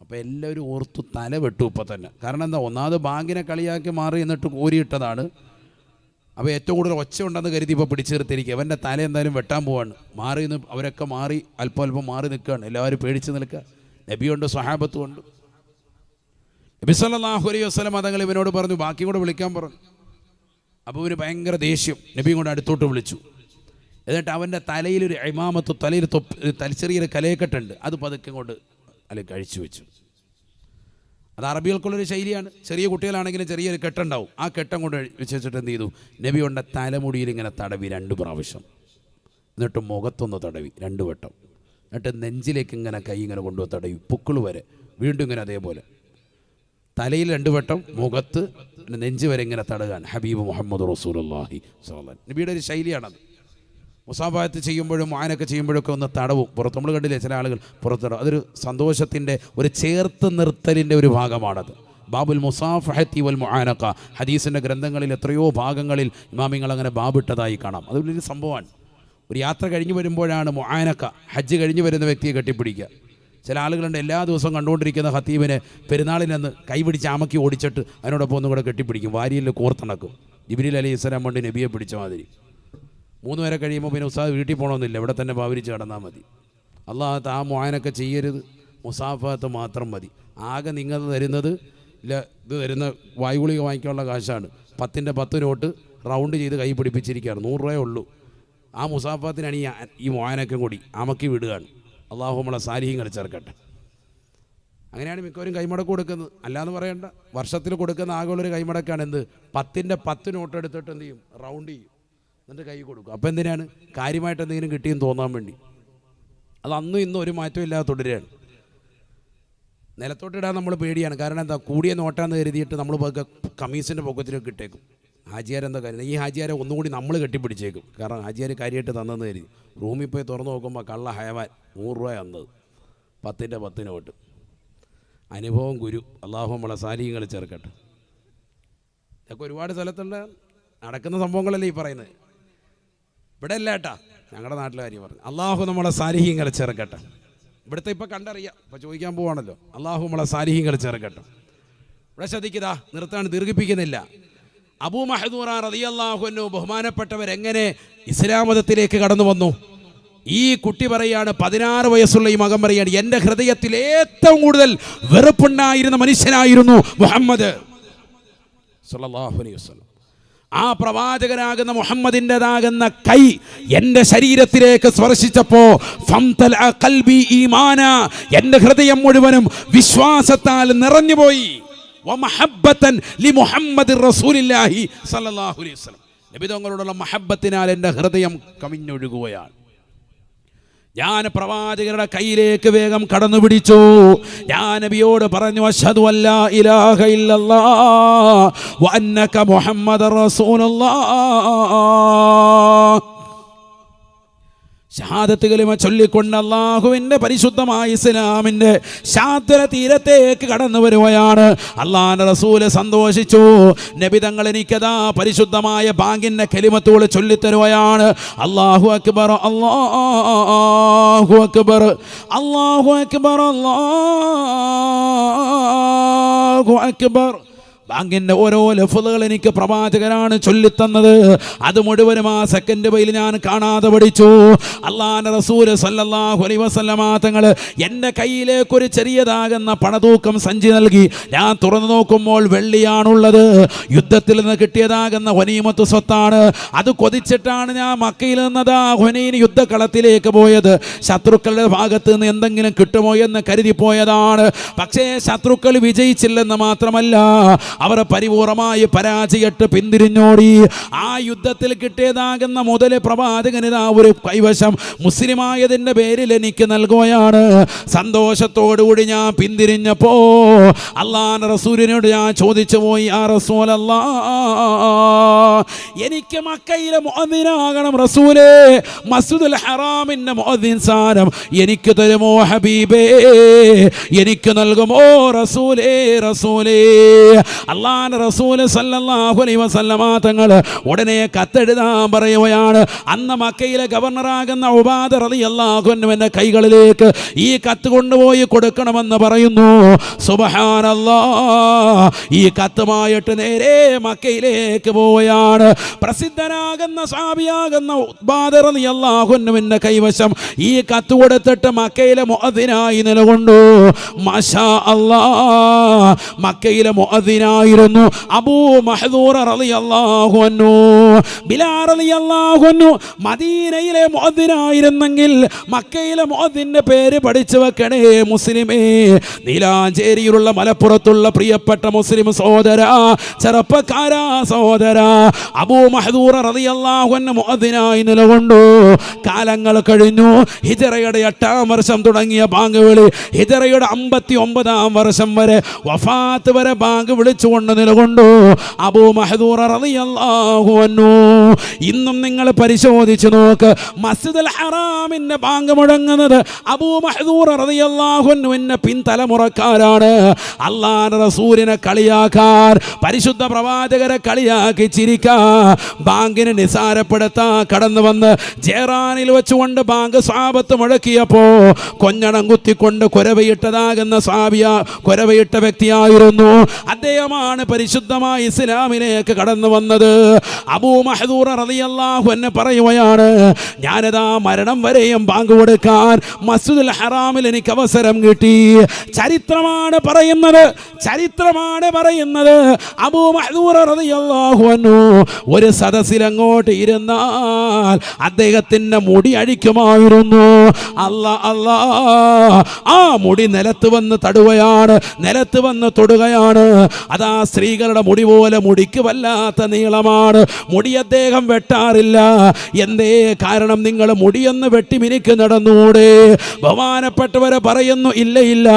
S1: അപ്പോൾ എല്ലാവരും ഓർത്തു തല വെട്ടു ഇപ്പം തന്നെ. കാരണം എന്താ, ഒന്നാമത് ബാങ്കിനെ കളിയാക്കി മാറി എന്നിട്ട് കോരിയിട്ടതാണ്. അപ്പോൾ ഏറ്റവും കൂടുതൽ ഒച്ച ഉണ്ടെന്ന് കരുതി ഇപ്പോൾ പിടിച്ചു നിർത്തിയിരിക്കുക. അവൻ്റെ തല എന്തായാലും വെട്ടാൻ പോവാണ്. മാറി നിന്ന് അവരൊക്കെ മാറി അല്പം മാറി നിൽക്കുകയാണ്. എല്ലാവരും പേടിച്ച് നിൽക്കുക. നബിയുണ്ട്, സ്വഹാബത്തുമുണ്ട്. നബി സല്ലല്ലാഹു അലൈഹി വസല്ലം തങ്ങൾ ഇവനോട് പറഞ്ഞു, ബാക്കി കൂടെ വിളിക്കാൻ പറഞ്ഞു. അപ്പോൾ ഇവന് ഭയങ്കര ദേഷ്യം. നബിയും കൊണ്ട് അടുത്തോട്ട് വിളിച്ചു. എന്നിട്ട് അവൻ്റെ തലയിലൊരു ഇമാമത്ത്, തലയിൽ ചെറിയൊരു കലയക്കെട്ടുണ്ട്, അത് പതുക്കെ കൊണ്ട് അല്ലെങ്കിൽ കഴിച്ചു വെച്ചു. അത് അറബികൾക്കുള്ളൊരു ശൈലിയാണ്. ചെറിയ കുട്ടികളാണെങ്കിലും ചെറിയൊരു കെട്ടുണ്ടാവും. ആ കെട്ടം കൊണ്ട് വെച്ചിട്ട് എന്ത് ചെയ്തു, നബിയുടെ തലമുടിയിൽ ഇങ്ങനെ തടവി 2 പ്രാവശ്യം, എന്നിട്ട് മുഖത്തൊന്ന് തടവി 2 വട്ടം, എന്നിട്ട് നെഞ്ചിലേക്ക് ഇങ്ങനെ കൈ ഇങ്ങനെ കൊണ്ടുപോയി തടവി പുക്കിൾ വരെ, വീണ്ടും ഇങ്ങനെ അതേപോലെ തലയിൽ 2 വട്ടം, മുഖത്ത് നെഞ്ച് വരെ ഇങ്ങനെ തടകാൻ ഹബീബ് മുഹമ്മദ് റസൂലുള്ളാഹി സ്വല്ലല്ലാഹു അലൈഹി വസല്ലം. നബിയുടെ ഒരു ശൈലിയാണത്. മുസാഫഹത്ത് ചെയ്യുമ്പോഴും മുആനൊക്കെ ചെയ്യുമ്പോഴൊക്കെ ഒന്ന് തടവും പുറത്ത്. നമ്മൾ കണ്ടില്ലേ ചില ആളുകൾ പുറത്തിടും. അതൊരു സന്തോഷത്തിൻ്റെ ഒരു ചേർത്ത് നിർത്തലിൻ്റെ ഒരു ഭാഗമാണത്. ബാബുൽ മുസാഫഹത്തി വൽ മുആനഖ, ഹദീസിൻ്റെ ഗ്രന്ഥങ്ങളിൽ എത്രയോ ഭാഗങ്ങളിൽ ഇമാമിങ്ങൾ അങ്ങനെ ബാബിട്ടതായി കാണാം. അത് വലിയൊരു സംഭവമാണ്. ഒരു യാത്ര കഴിഞ്ഞ് വരുമ്പോഴാണ് മുആനഖ, ഹജ്ജ് കഴിഞ്ഞ് വരുന്ന വ്യക്തിയെ കെട്ടിപ്പിടിക്കുക. ചില ആളുകളുണ്ട് എല്ലാ ദിവസവും കണ്ടുകൊണ്ടിരിക്കുന്ന ഖത്തീബിനെ പെരുന്നാളിനെന്ന് കൈപിടിച്ച് ആമക്കി ഓടിച്ചിട്ട് അതിനോടൊപ്പം ഒന്നും കൂടെ കെട്ടിപ്പിടിക്കും, വാരിയിൽ കോർത്തിണക്കും. ജിബ്രീൽ അലൈഹിസ്സലാം കൊണ്ട് നബിയെ പിടിച്ച മാതിരി. 3 വരെ കഴിയുമ്പോൾ പിന്നെ ഉസ്താദ് വീട്ടിൽ പോകണമെന്നില്ല, ഇവിടെ തന്നെ ഭാവിച്ച് കിടന്നാൽ മതി. അള്ളാഹ് ആ മുആനൊക്കെ ചെയ്യരുത്, മുസാഫഹത്ത് മാത്രം മതി. ആകെ നിങ്ങൾ തരുന്നത് ഇല്ല, ഇത് തരുന്ന വായുഗുളിക വാങ്ങിക്കാനുള്ള കാശാണ്. 10ൻ്റെ 10 നോട്ട് റൗണ്ട് ചെയ്ത് കൈ പിടിപ്പിച്ചിരിക്കുകയാണ്. 100 രൂപയേ ഉള്ളൂ. ആ മുസാഫഹത്തിനാണ് ഈ മുആനൊക്കെ കൂടി അമക്കി വിടുകയാണ്. അള്ളാഹു നമ്മളെ സാലിഹ്യങ്ങൾ ചേർക്കട്ടെ. അങ്ങനെയാണ് മിക്കവരും കൈമടക്ക് കൊടുക്കുന്നത്. അല്ലാന്ന് പറയണ്ട, വർഷത്തിൽ കൊടുക്കുന്ന ആകെയുള്ളൊരു കൈമടക്കാണ് എന്ത്, 10ൻ്റെ 10 നോട്ട് എടുത്തിട്ട് എന്ത് ചെയ്യും, റൗണ്ട് ചെയ്യും, എന്നിട്ട് കൈ കൊടുക്കും. അപ്പോൾ എന്തിനാണ്, കാര്യമായിട്ട് എന്തെങ്കിലും കിട്ടിയെന്ന് തോന്നാൻ വേണ്ടി. അത് അന്നും ഇന്നും ഒരു മാറ്റം ഇല്ലാതെ തുടരുകയാണ്. നിലത്തോട്ടിടാൻ നമ്മൾ പേടിയാണ്. കാരണം എന്താ, കൂടിയ നോട്ടാന്ന് കരുതിയിട്ട് നമ്മൾ കമ്മീസിൻ്റെ പൊക്കത്തിലേക്ക് ഇട്ടേക്കും. ഹാജിയാരെന്താ കാര്യം, ഈ ഹാജിയാരെ ഒന്നും കൂടി നമ്മൾ കെട്ടിപ്പിടിച്ചേക്കും. കാരണം ഹാജിയാർ കാര്യമായിട്ട് തന്നെന്ന് കരുതി. റൂമിൽ പോയി തുറന്ന് നോക്കുമ്പോൾ കള്ള ഹയവാൻ 100 രൂപ തന്നത്, 10ൻ്റെ 10 നോട്ട്. അനുഭവം ഗുരു. അള്ളാഹു നമ്മളെ സാലിഹ്യങ്ങൾ ചേർക്കട്ടെ. ഇതൊക്കെ ഒരുപാട് സ്ഥലത്തുള്ള നടക്കുന്ന സംഭവങ്ങളല്ലേ ഈ പറയുന്നത്. ഇവിടെ അല്ല ഏട്ടാ, ഞങ്ങളുടെ നാട്ടിലെ കാര്യം പറഞ്ഞു. അള്ളാഹു നമ്മളെ സാലിഹ്യങ്ങൾ ചേർക്കട്ടെ. ഇവിടുത്തെ ഇപ്പം കണ്ടറിയാം, ഇപ്പം ചോദിക്കാൻ പോവാണല്ലോ. അള്ളാഹു നമ്മളെ സാലിഹ്യങ്ങൾ ചേർക്കട്ടെ. ഇവിടെ ശ്രദ്ധിക്കുക, നിർത്താണ്, ദീർഘിപ്പിക്കുന്നില്ല. അബൂ മഹ്ദൂറ റളിയല്ലാഹു അൻഹു ബഹുമാനപ്പെട്ടവരെങ്ങനെ ഇസ്ലാം മതത്തിലേക്ക് കടന്നു വന്നു? ഈ കുട്ടി പറയാണ്, 16 വയസ്സുള്ള ഈ മകൻ പറയാണ്, എൻ്റെ ഹൃദയത്തിൽ ഏറ്റവും കൂടുതൽ വെറുപ്പുണ്ടായിരുന്ന മനുഷ്യനായിരുന്നു മുഹമ്മദ് സ്വല്ലല്ലാഹു അലൈഹി വസല്ലം. ആ പ്രവാചകനാകുന്ന മുഹമ്മദിൻ്റെതാകുന്ന കൈ എൻ്റെ ശരീരത്തിലേക്ക് സ്പർശിച്ചപ്പോൾ ഫംതലഅ ഖൽബി ഈമാന, എൻ്റെ ഹൃദയം മുഴുവനും വിശ്വാസത്താൽ നിറഞ്ഞുപോയി. വമഹബ്ബതൻ ലിമുഹമ്മദി റസൂലില്ലാഹി സ്വല്ലല്ലാഹു അലൈഹി വസല്ലം, നബി തങ്ങളോടുള്ള മഹബ്ബത്തിനാൽ എൻ്റെ ഹൃദയം കവിഞ്ഞൊഴുകുകയാണ്. ഞാൻ പ്രവാചകരുടെ കയ്യിലേക്ക് വേഗം കടന്നു പിടിച്ചു. ഞാൻ നബിയോട് പറഞ്ഞു, അശ്ഹദു അല്ലാ ഇലാഹ ഇല്ലല്ലാഹ് വ അന്നക മുഹമ്മദർ റസൂലുള്ളാഹ്. ഷഹാദത്ത് കലിമ ചൊല്ലിക്കൊണ്ട് അള്ളാഹുവിൻ്റെ പരിശുദ്ധമായ ഇസ്ലാമിൻ്റെ ശാന്തര തീരത്തേക്ക് കടന്നു വരുകയാണ്. അള്ളാഹുവിൻ്റെ റസൂല് സന്തോഷിച്ചു. നബി തങ്ങൾ എനിക്കതാ പരിശുദ്ധമായ ബാങ്കിൻ്റെ കലിമത്തുകൾ ചൊല്ലിത്തരുകയാണ്. അല്ലാഹു അക്ബർ, അല്ലാഹു അക്ബർ, അല്ലാഹു അക്ബർ, അല്ലാഹു അക്ബർ. ബാങ്കിൻ്റെ ഓരോ ലഫ്ളുകൾ എനിക്ക് പ്രവാചകനാണ് ചൊല്ലിത്തന്നത്. അത് മുഴുവനും ആ സെക്കൻഡ് ബൈയിൽ ഞാൻ കാണാതെ പഠിച്ചു. അല്ലാഹുവിൻ്റെ റസൂല് സല്ലല്ലാഹു അലൈഹി വസല്ലമ തങ്ങൾ എൻ്റെ കയ്യിലേക്ക് ഒരു ചെറിയതാകുന്ന പണതൂക്കം സഞ്ചി നൽകി. ഞാൻ തുറന്നു നോക്കുമ്പോൾ വെള്ളിയാണുള്ളത്. യുദ്ധത്തിൽ നിന്ന് കിട്ടിയതാകുന്ന ഗനീമത്ത് സ്വത്താണ്. അത് കൊതിച്ചിട്ടാണ് ഞാൻ മക്കയിൽ നിന്നതാ ഹുനൈൻ യുദ്ധക്കളത്തിലേക്ക് പോയത്. ശത്രുക്കളുടെ ഭാഗത്ത് നിന്ന് എന്തെങ്കിലും കിട്ടുമോ എന്ന് കരുതിപ്പോയതാണ്. പക്ഷേ ശത്രുക്കൾ വിജയിച്ചില്ലെന്ന് മാത്രമല്ല, അവർ പരിപൂർണമായി പരാജയപ്പെട്ട് പിന്തിരിഞ്ഞോടി. ആ യുദ്ധത്തിൽ കിട്ടിയതാകുന്ന മുതൽ പ്രവാചകനിതാ ഒരു കൈവശം മുസ്ലിമായതിൻ്റെ പേരിൽ എനിക്ക് നൽകുകയാണ്. സന്തോഷത്തോടുകൂടി ഞാൻ പിന്തിരിഞ്ഞപ്പോ അല്ലാഹുവിൻ്റെ റസൂലിനോട് ഞാൻ ചോദിച്ചു പോയി, യാ റസൂലല്ലാഹ്, എനിക്ക് മക്കയിലെ മുഅദ്ദിനാകണം റസൂലേ. മസ്ജിദുൽ ഹറാമിൻ്റെ മുഅദ്ദിൻ സ്ഥാനം എനിക്ക് തരുമോ ഹബീബേ, എനിക്ക് നൽകുമോ റസൂലേ, റസൂലേ. അല്ലാഹുവിൻ്റെ റസൂല് സല്ലല്ലാഹു അലൈഹി വസല്ലമ തങ്ങൾ ഉടനെ കത്തെഴുതാൻ പറയുകയാണ്. അന്ന് മക്കയിലെ ഗവർണറാകുന്ന ഉബാദ റളിയല്ലാഹു അൻഹുവിൻ്റെ കൈകളിലേക്ക് ഈ കത്ത് കൊണ്ടുപോയി കൊടുക്കണമെന്ന് പറയുന്നു. സുബ്ഹാനല്ലാഹ്, ഈ കത്തുമായിട്ട് നേരെ മക്കയിലേക്ക് പോവുകയാണ്. പ്രസിദ്ധനാകുന്ന സഹാബിയാകുന്ന ഉബാദ റളിയല്ലാഹു അൻഹുവിൻ്റെ കൈവശം ഈ കത്ത് കൊടുത്തിട്ട് മക്കയിലെ മുഅദ്ദിനായി നിലകൊണ്ടു. മാഷാ അല്ലാഹ്, മക്കയിലെ മുഅദ്ദിനായി മുഅദ്ദിനായിരുന്നു അബൂ മഹ്ദൂറ റളിയല്ലാഹു അൻഹു. ബിലാൽ റളിയല്ലാഹു അൻഹു മദീനയിലെ മുഅദ്ദിനായിരുന്നെങ്കിൽ മക്കയിലെ മുഅദ്ദിന്റെ പേര് പഠിച്ചു വെക്കണേ മുസ്ലിമേ. നീലാഞ്ചേരിയിലുള്ള മലപ്പുറത്തുള്ള പ്രിയപ്പെട്ട മുസ്ലിം സഹോദര, ചെറുപ്പക്കാരാ സഹോദര, അബൂ മഹ്ദൂറ റളിയല്ലാഹു അൻഹു മുഅദ്ദിനായി നിലകൊണ്ടു. കാലങ്ങൾ കഴിഞ്ഞു. ഹിജറയുടെ 8-ാം വർഷം തുടങ്ങിയ ബാങ്ക് വിളി ഹിജറയുടെ 59-ാം വർഷം വരെ വഫാത്ത് വരെ ബാങ്ക് വിളിച്ചുകൊണ്ട് നിലകൊണ്ടു അബൂ മഹ്ദൂറ റളിയല്ലാഹു അൻഹു. ഇന്നും നിങ്ങൾ പരിശോധിച്ചു നോക്ക്, മസ്ജിദുൽ ഹറാമിന്റെ ബാങ്ക് മുഴങ്ങുന്നത് അബൂ മഹ്ദൂറ റളിയല്ലാഹു അൻഹുവിന്റെ പിൻതലമുറക്കാരാണ്. അല്ലാഹുവിന്റെ റസൂലിനെ കളിയാക്കാൻ, പരിശുദ്ധ പ്രവാചകരെ കളിയാക്കി ചിരിക്കാൻ, ബാങ്കിനെ നിസാരപ്പെടുത്താൻ കടന്നു വന്ന് ജേറാനിൽ വെച്ചുകൊണ്ട് ബാങ്ക് സ്വഹാബത്ത് മുഴക്കിയപ്പോ കൊഞ്ഞണം കുത്തിക്കൊണ്ട് കുരവയിട്ടതാകുന്ന കുരവയിട്ട വ്യക്തിയായിരുന്നു അദ്ദേഹമാണ് പരിശുദ്ധമായ ഇസ്ലാമിലേക്ക് കടന്നു വന്നത്. അബൂ മഹ്ദൂറ റളിയല്ലാഹു അൻഹു പറയുകയാണ്, ഞാനതാ മരണം വരെയും ബാങ്ക് കൊടുക്കാൻ മസ്ജിദുൽ ഹറാമിൽ എനിക്ക് അവസരം കിട്ടി. ചരിത്രമാണ് പറയുന്നത് അബൂ മഹ്ദൂറ റളിയല്ലാഹു അൻഹു ഒരു സദസ്സിൽ അങ്ങോട്ട് ഇരുന്നാൽ അദ്ദേഹത്തിന്റെ മുടി അഴിക്കുമായിരുന്നു. അല്ലാ ആ മുടി നിലത്ത് വന്ന് തൊടുകയാണ്. അതാ സ്ത്രീകളുടെ മുടി പോലെ മുടിക്ക് വല്ലാത്ത നീളമാണ്. മുടി അദ്ദേഹം വെട്ടാറില്ല. എന്തേ കാരണം? നിങ്ങൾ മുടിയൊന്ന് വെട്ടി മിനുക്ക് നടന്നൂടെ? ബഹുമാനപ്പെട്ടവരെ പറയുന്നു, ഇല്ല,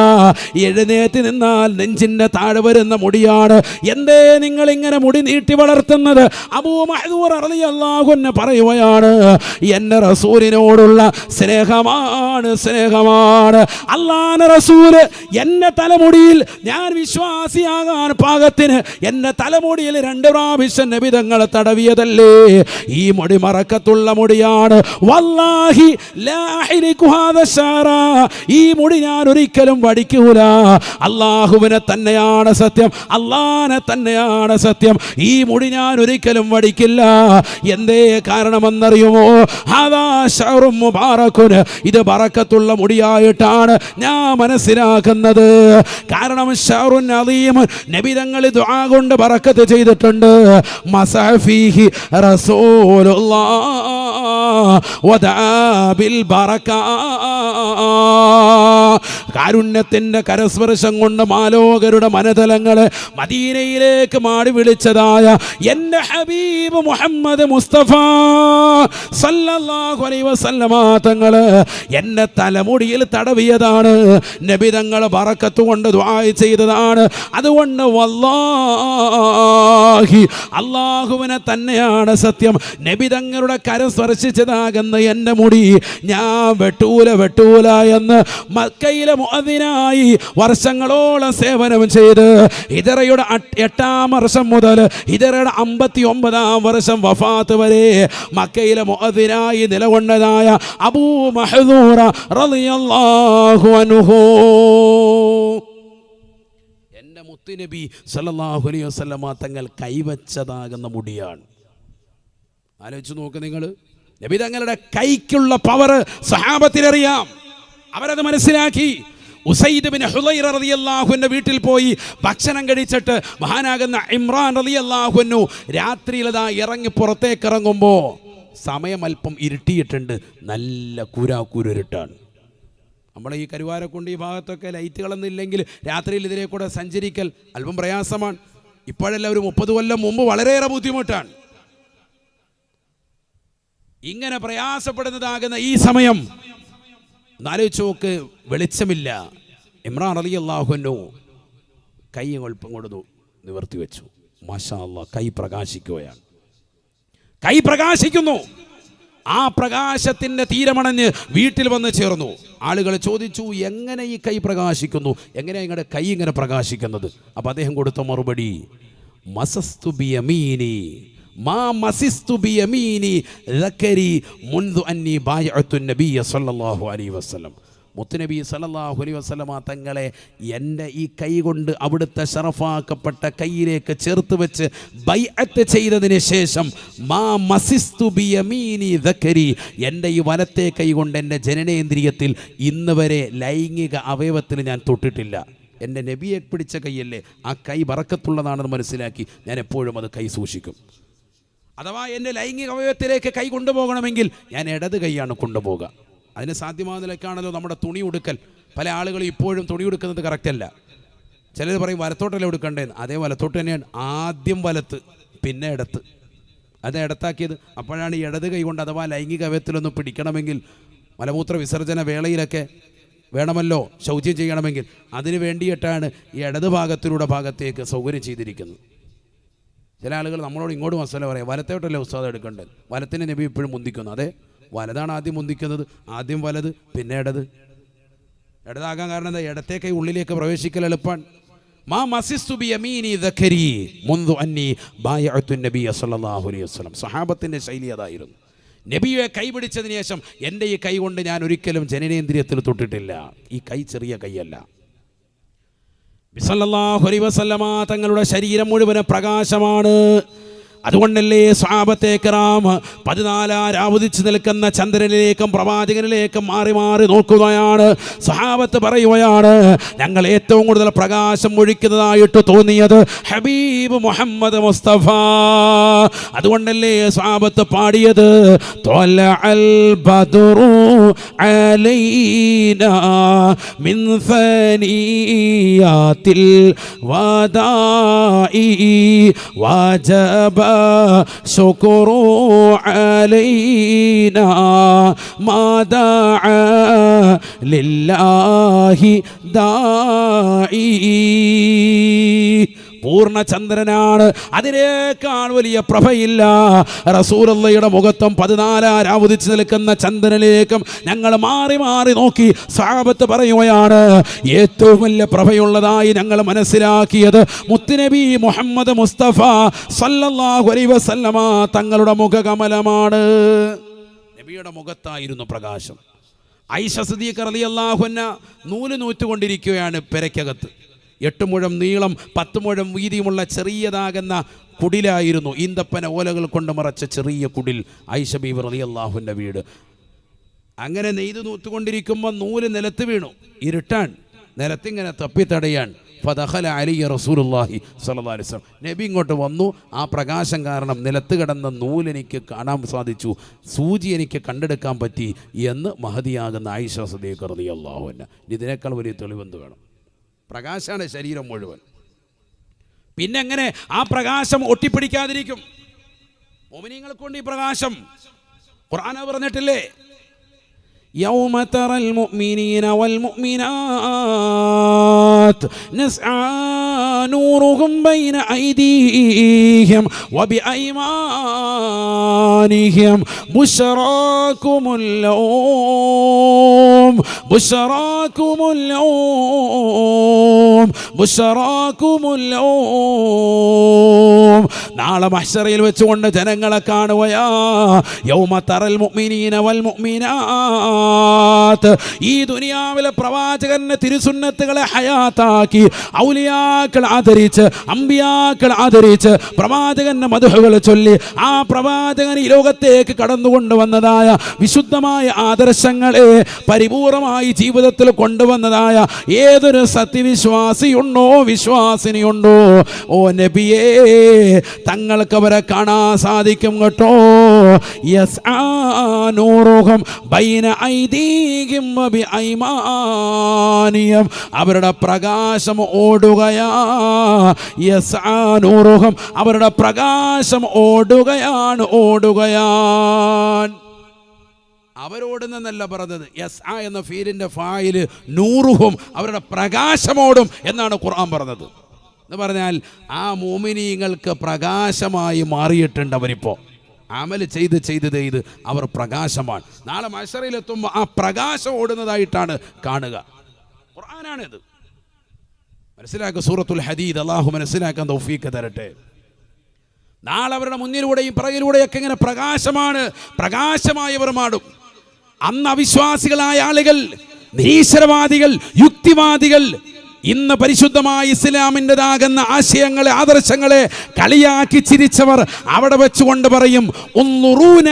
S1: എഴുന്നേറ്റ് നിന്നാൽ നെഞ്ചിന്റെ താഴെ വരുന്ന മുടിയാണ്. എന്തേ നിങ്ങൾ ഇങ്ങനെ മുടി നീട്ടി വളർത്തുന്നത്? അബൂ മഹ്ദൂറ റളിയല്ലാഹു അൻഹു പറയുകയാണ്, എന്റെ റസൂലിനോടുള്ള സ്നേഹമാണ്. അല്ലാഹുവിന്റെ റസൂല് എന്റെ തലമുടിയിൽ ഞാൻ വിശ്വാസിയാകാൻ പാകത്തിന് എന്റെ തലമുടിയിൽ 2 പ്രാവശ്യം നബി തങ്ങൾ തടവിയതല്ലേ? ഈ മുടി മറക്കത്തുള്ള മുടിയാണ്. വല്ലാഹി ലാ അഹ്രികു ഹാദാ ശഅറ, ഈ മുടി ഞാൻ ഒരിക്കലും വടിക്കൂല. അല്ലാഹുവിനെ തന്നെയാണ് സത്യം, അല്ലാഹനെ തന്നെയാണ് സത്യം, ഈ മുടി ഞാൻ ഒരിക്കലും വടിക്കില്ല. എന്തേ കാരണമെന്നറിയുമോ? ഹാദാ ശഅറും മുബാറകുൻ, ഇത് ബറക്കത്തുള്ള മുടിയായിട്ടാണ് ഞാൻ മനസ്സിലാക്കുന്നത്. കാരണം ശഅറുൻ അദീം, നബി തങ്ങൾ ദുആ കൊണ്ട് ബറക്കത്ത് ചെയ്തിട്ടുണ്ട്. മസഹ ഫീഹി റസൂലുള്ളാഹ് വദഅ ബിൽ ബറക, കാരുണ്യത്തിന്റെ കരസ്പർശം കൊണ്ട് മാലോകരുടെ മനതലങ്ങളെ മദീനയിലേക്ക് മാടി വിളിച്ചതായ എൻ്റെ ഹബീബ് മുഹമ്മദ് മുസ്തഫ സല്ലല്ലാഹു അലൈഹി വസല്ലമ തങ്ങൾ എൻ്റെ തലമുടിയിൽ തടവിയതാണ്. നബി തങ്ങൾ ബറക്കത്ത് കൊണ്ട് ദുആ ചെയ്തതാണ്. അതുകൊണ്ട് വല്ലാഹി അല്ലാഹുവിനെ തന്നെയാണ് സത്യം, നബി തങ്ങളുടെ കരം സ്പർശിച്ചതാകുന്ന എൻ്റെ മുടി ഞാൻ വെട്ടൂല എന്ന് മക്കയിലെ മുഅദ്ദിനായി വർഷങ്ങളോളം സേവനം ചെയ്ത് ഹിജറയുടെ 8-ാം വർഷം മുതൽ ഹിജറയുടെ 59-ാം വർഷം വഫാത്ത് വരെ മക്കയിലെ മുഅദ്ദിനായി നിലകൊണ്ടതായ അബൂ മഹ്ദൂറ റളിയല്ലാഹു അൻഹു എൻ്റെ മുത്തുനബി സല്ലല്ലാഹു അലൈഹി വസല്ലമ തങ്ങൾ കൈവച്ചതാകുന്ന മുടിയാണ്. ആലോചിച്ച് നോക്ക് നിങ്ങൾ, നബി തങ്ങളുടെ കൈക്കുള്ള പവർ സഹാബത്തിനറിയാം, അവരത് മനസ്സിലാക്കി. ഉസൈദ് ബിൻ ഹുദൈറ റളിയല്ലാഹു അൻഹു വീട്ടിൽ പോയി ഭക്ഷണം കഴിച്ചിട്ട് മഹാനാകുന്ന ഇമ്രാൻ റളിയല്ലാഹു അൻഹു രാത്രിയിലതാ ഇറങ്ങി പുറത്തേക്ക് ഇറങ്ങുമ്പോൾ സമയം അല്പം ഇരുട്ടിയിട്ടുണ്ട്, നല്ല കൂരാക്കൂരിട്ടാണ്. നമ്മളെ ഈ കരുവാരക്കുണ്ട് ഈ ഭാഗത്തൊക്കെ ലൈറ്റുകളൊന്നും ഇല്ലെങ്കിൽ രാത്രിയിൽ ഇതിലെ കൂടെ സഞ്ചരിക്കൽ അല്പം പ്രയാസമാണ്. ഇപ്പോഴല്ല, ഒരു 30 കൊല്ലം മുമ്പ് വളരെയേറെ ബുദ്ധിമുട്ടാണ്. ഇങ്ങനെ പ്രയാസപ്പെടുന്നതാകുന്ന ഈ സമയം നാലോചിച്ച് നോക്ക്, വെളിച്ചമില്ല. ഇമ്രാൻ റളിയല്ലാഹു അൻഹു കൈ അല്പം കൊണ്ട് നിവർത്തി വെച്ചു. മാഷാ അല്ലാഹ്, കൈ പ്രകാശിക്കുകയാണ്. കൈ പ്രകാശിക്കുന്നു. ആ പ്രകാശത്തിൻ്റെ തീരമണഞ്ഞ് വീട്ടിൽ വന്ന് ചേർന്നു. ആളുകൾ ചോദിച്ചു, എങ്ങനെ ഈ കൈ പ്രകാശിക്കുന്നു, എങ്ങനെ നിങ്ങളുടെ കൈ ഇങ്ങനെ പ്രകാശിക്കുന്നത്? അപ്പം അദ്ദേഹം കൊടുത്ത മറുപടി, മസസ്തു ബിയമീനി മാ മസിസ്തു ബിയമീനി ദക്കരി മുൻദു അന്നി ബായഅതു നബിയ സല്ലല്ലാഹു അലൈഹി വസല്ലം. മുത്തുനബി സല്ലല്ലാഹു അലൈഹി വസല്ലമ തങ്ങളെ എൻ്റെ ഈ കൈ കൊണ്ട് അവിടുത്തെ ശറഫാക്കപ്പെട്ട കൈയിലേക്ക് ചേർത്ത് വെച്ച് ബൈഅത്ത് ചെയ്തതിന് ശേഷം മാ മസിസ്തു ബിയമീനി ദക്കരി, എൻ്റെ ഈ വലത്തെ കൈ കൊണ്ട് എൻ്റെ ജനനേന്ദ്രിയത്തിൽ ഇന്ന് വരെ ലൈംഗിക അവയവത്തിൽ ഞാൻ തൊട്ടിട്ടില്ല. എൻ്റെ നബിയെ പിടിച്ച കൈയല്ലേ, ആ കൈ ബറക്കത്തുള്ളതാണെന്ന് മനസ്സിലാക്കി ഞാൻ എപ്പോഴും അത് കൈ സൂക്ഷിക്കും. അഥവാ എൻ്റെ ലൈംഗിക അവയവത്തിലേക്ക് കൈ കൊണ്ടുപോകണമെങ്കിൽ ഞാൻ ഇടത് കൈയാണ് കൊണ്ടുപോകുക. അതിന് സാധ്യമാകുന്ന നിലക്കാണല്ലോ നമ്മുടെ തുണി ഉടുക്കൽ. പല ആളുകളും ഇപ്പോഴും തുണി ഉടുക്കുന്നത് കറക്റ്റല്ല. ചിലർ പറയും വലത്തോട്ടല്ലേ ഉടുക്കണ്ടേന്ന്. അതേ വലത്തോട്ട് തന്നെയാണ്, ആദ്യം വലത്ത് പിന്നെ ഇടത്ത്. അത് ഇടത്താക്കിയത്. അപ്പോഴാണ് ഈ ഇടത് കൈ കൊണ്ട് അഥവാ ലൈംഗിക അവയവത്തിലൊന്ന് പിടിക്കണമെങ്കിൽ, മലമൂത്ര വിസർജന വേളയിലൊക്കെ വേണമല്ലോ ശൗചം ചെയ്യണമെങ്കിൽ, അതിന് വേണ്ടിയിട്ടാണ് ഈ ഇടത് ഭാഗത്തേക്ക് സൗകര്യം ചെയ്തിരിക്കുന്നത്. ചില ആളുകൾ നമ്മളോട് ഇങ്ങോട്ട് മസല പറയാം, വലത്തോട്ടല്ലേ ഉസ്താദ് എടുക്കേണ്ടത്, വലത്തിൻ്റെ നബി ഇപ്പോഴും മുന്തിക്കുന്നു. അതെ, വലതാണ് ആദ്യം മുന്തിക്കുന്നത്, ആദ്യം വലത് പിന്നെ ഇടത്. ഇടതാകാൻ കാരണം എന്താ? ഇടത്തെ കൈ ഉള്ളിലേക്ക് പ്രവേശിക്കൽ എളുപ്പമാണ്. മാ മസിസ്തു ബിയമീനി ദഖരി മുൻദു അന്നി ബായഅതു നബിയ സല്ലല്ലാഹു അലൈഹി വസല്ലം. സഹാബത്തിൻ്റെ ശൈലി അതായിരുന്നു. നബിയെ കൈപിടിച്ചതിന് ശേഷം എൻ്റെ ഈ കൈ കൊണ്ട് ഞാൻ ഒരിക്കലും ജനനേന്ദ്രിയത്തിൽ തൊട്ടിട്ടില്ല. ഈ കൈ ചെറിയ കൈയല്ല. സല്ലല്ലാഹു അലൈഹി വസല്ലമ തങ്ങളുടെ ശരീരം മുഴുവൻ പ്രകാശമാണ്. അതുകൊണ്ടല്ലേ സ്വഹാബത്തെ കിറാം 14 ഉദിച്ചു നിൽക്കുന്ന ചന്ദ്രനിലേക്കും പ്രവാചകനിലേക്കും മാറി മാറി നോക്കുകയാണ്. സ്വഹാബത്ത് പറയുകയാണ്, ഞങ്ങൾ ഏറ്റവും കൂടുതൽ പ്രകാശം ഒഴിക്കുന്നതായിട്ട് തോന്നിയത് ഹബീബ് മുഹമ്മദ് മുസ്തഫ. അതുകൊണ്ടല്ലേ സ്വഹാബത്ത് പാടിയത്, ത്വലഅൽ ബദ്റു അലൈനാ മിൻ സനിയാത്തിൽ വദാഇ വജബ شكر علينا ما دعا لله داعي. പൂർണ്ണചന്ദ്രനാണ്, അതിനേക്കാൾ വലിയ പ്രഭയില്ല. റസൂലുള്ളാഹിയുടെ മുഖത്തും 14 ഉദിച്ചു നിൽക്കുന്ന ചന്ദ്രനിലേക്കും ഞങ്ങൾ മാറി മാറി നോക്കി. സ്വഹാബത്ത് പറയുകയാണ്, ഏറ്റവും വലിയ പ്രഭയുള്ളതായി ഞങ്ങൾ മനസ്സിലാക്കിയത് മുത്തുനബി മുഹമ്മദ് മുസ്തഫ സല്ലല്ലാഹു അലൈഹി വസല്ലമ തങ്ങളുടെ മുഖകമലമാണ്. നബിയുടെ മുഖത്തായിരുന്നു പ്രകാശം. ആയിഷ സിദ്ദീഖ റളിയല്ലാഹു അൻഹ നൂല് നൂറ്റുകൊണ്ടിരിക്കുകയാണ് പെരയ്ക്കകത്ത്. 8 മുഴം നീളം 10 മുഴം വീതിയുമുള്ള ചെറിയതാകുന്ന കുടിലായിരുന്നു. ഈന്തപ്പന ഓലകൾ കൊണ്ട് മറച്ച ചെറിയ കുടിൽ ആയിഷ ബീവി റളിയല്ലാഹു അൻഹ വീട്. അങ്ങനെ നെയ്ത് നൂറ്റുകൊണ്ടിരിക്കുമ്പോൾ നൂല് നിലത്ത് വീണു. ഇരുട്ടാൻ, നിലത്തിങ്ങനെ തപ്പിത്തടയാൻ. ഫദഖല അലൈഹി റസൂലുള്ളാഹി സ്വല്ലല്ലാഹു അലൈഹി വസല്ലം. നബി ഇങ്ങോട്ട് വന്നു. ആ പ്രകാശം കാരണം നിലത്ത് കിടന്ന നൂലെനിക്ക് കാണാൻ സാധിച്ചു, സൂചി എനിക്ക് കണ്ടെടുക്കാൻ പറ്റി എന്ന് മഹദിയാകുന്ന ആയിഷ സിദ്ദീഖ റളിയല്ലാഹു അൻഹ. ഇതിനേക്കാൾ വലിയ തെളിവെന്ത് വേണം? പ്രകാശമാണ് ശരീരം മുഴുവൻ. പിന്നെ എങ്ങനെ ആ പ്രകാശം ഒട്ടിപ്പിടിക്കാതിരിക്കും? മുഅ്മിനീങ്ങൾക്കുണ്ട് ഈ പ്രകാശം. ഖുർആൻ പറഞ്ഞിട്ടില്ലേ, യൗമ തറൽ മുഅ്മിനീന വൽ മുഅ്മിനാത്ത് നസ്ആ നൂറുഹും ബൈന ഐദീഹിം വബിഐമാനിഹിം ബുശ്റാകുമുൽ യൗം ബുശ്റാകുമുൽ യൗം ബുശ്റാകുമുൽ യൗം. നാളെ മഹ്ശറയിൽ വെച്ചുകൊണ്ട് ജനങ്ങളെ കാണുകയാ. യൗമ തറൽ മുഅ്മിനീന വൽ മുഅ്മിനാത്ത്. ഈ ദുനിയാവിലെ പ്രവാചകന്റെ തിരുസുന്നത്തുകളെ ഹയാത്താക്കി ഔലിയാക്കൾ ആദരിച്ച്, അമ്പിയാക്കൾ ആദരിച്ച്, പ്രവാചകന്റെ മദ്ഹുകൾ ചൊല്ലി ആ പ്രവാചകൻ ഈ ലോകത്തേക്ക് കടന്നുകൊണ്ടുവന്നതായ വിശുദ്ധമായ ആദർശങ്ങളെ പരിപൂർണമായി ജീവിതത്തിൽ കൊണ്ടുവന്നതായ ഏതൊരു സത്യവിശ്വാസിയുണ്ടോ, വിശ്വാസിനിയുണ്ടോ, ഓ നബിയേ, തങ്ങൾക്ക് അവരെ കാണാൻ സാധിക്കും കേട്ടോ. യസ്ആ നൂറുഹും ബൈന ഐദീഹിം വബിഐമാനിഹിം. അവരുടെ പ്രകാശം ഓടുകയാ. യസ്ആ നൂറുഹും, അവരുടെ പ്രകാശം ഓടുകയാണ്. അവരോടുന്നല്ല പറഞ്ഞത്. യസ്ആ എന്ന ഫീലിന്റെ ഫായില് നൂറുഹും, അവരുടെ പ്രകാശമോടും എന്നാണ് ഖുർആൻ പറഞ്ഞത്. എന്ന് പറഞ്ഞാൽ ആ മുഅ്മിനീങ്ങൾക്ക് പ്രകാശമായി മാറിയിട്ടുണ്ട്. അവരിപ്പോൾ അമല് ചെയ്ത് അവർ പ്രകാശമാണ്. നാളെ മഹ്ശറയിലെത്തുമ്പോൾ ആ പ്രകാശം ഓടുന്നതായിട്ടാണ് കാണുക. ഖുർആനാണിത്. മനസ്സിലാക്കുക. സൂറത്തുൽ ഹദീദ് അല്ലാഹു മനസ്സിലാക്കാൻ തൗഫീഖ് തരട്ടെ. നാളെ അവരുടെ മുന്നിലൂടെയും പിറകിലൂടെയൊക്കെ ഇങ്ങനെ പ്രകാശമായി അവർ മാടും. അന്ന് അവിശ്വാസികളായ ആളുകൾ, നിരീശ്വരവാദികൾ, യുക്തിവാദികൾ, ഇന്ന് പരിശുദ്ധമായ ഇസ്ലാമിൻ്റെതാകുന്ന ആശയങ്ങളെ, ആദർശങ്ങളെ കളിയാക്കി ചിരിച്ചവർ അവിടെ വെച്ചുകൊണ്ട് പറയും, ഉൻളുറൂന,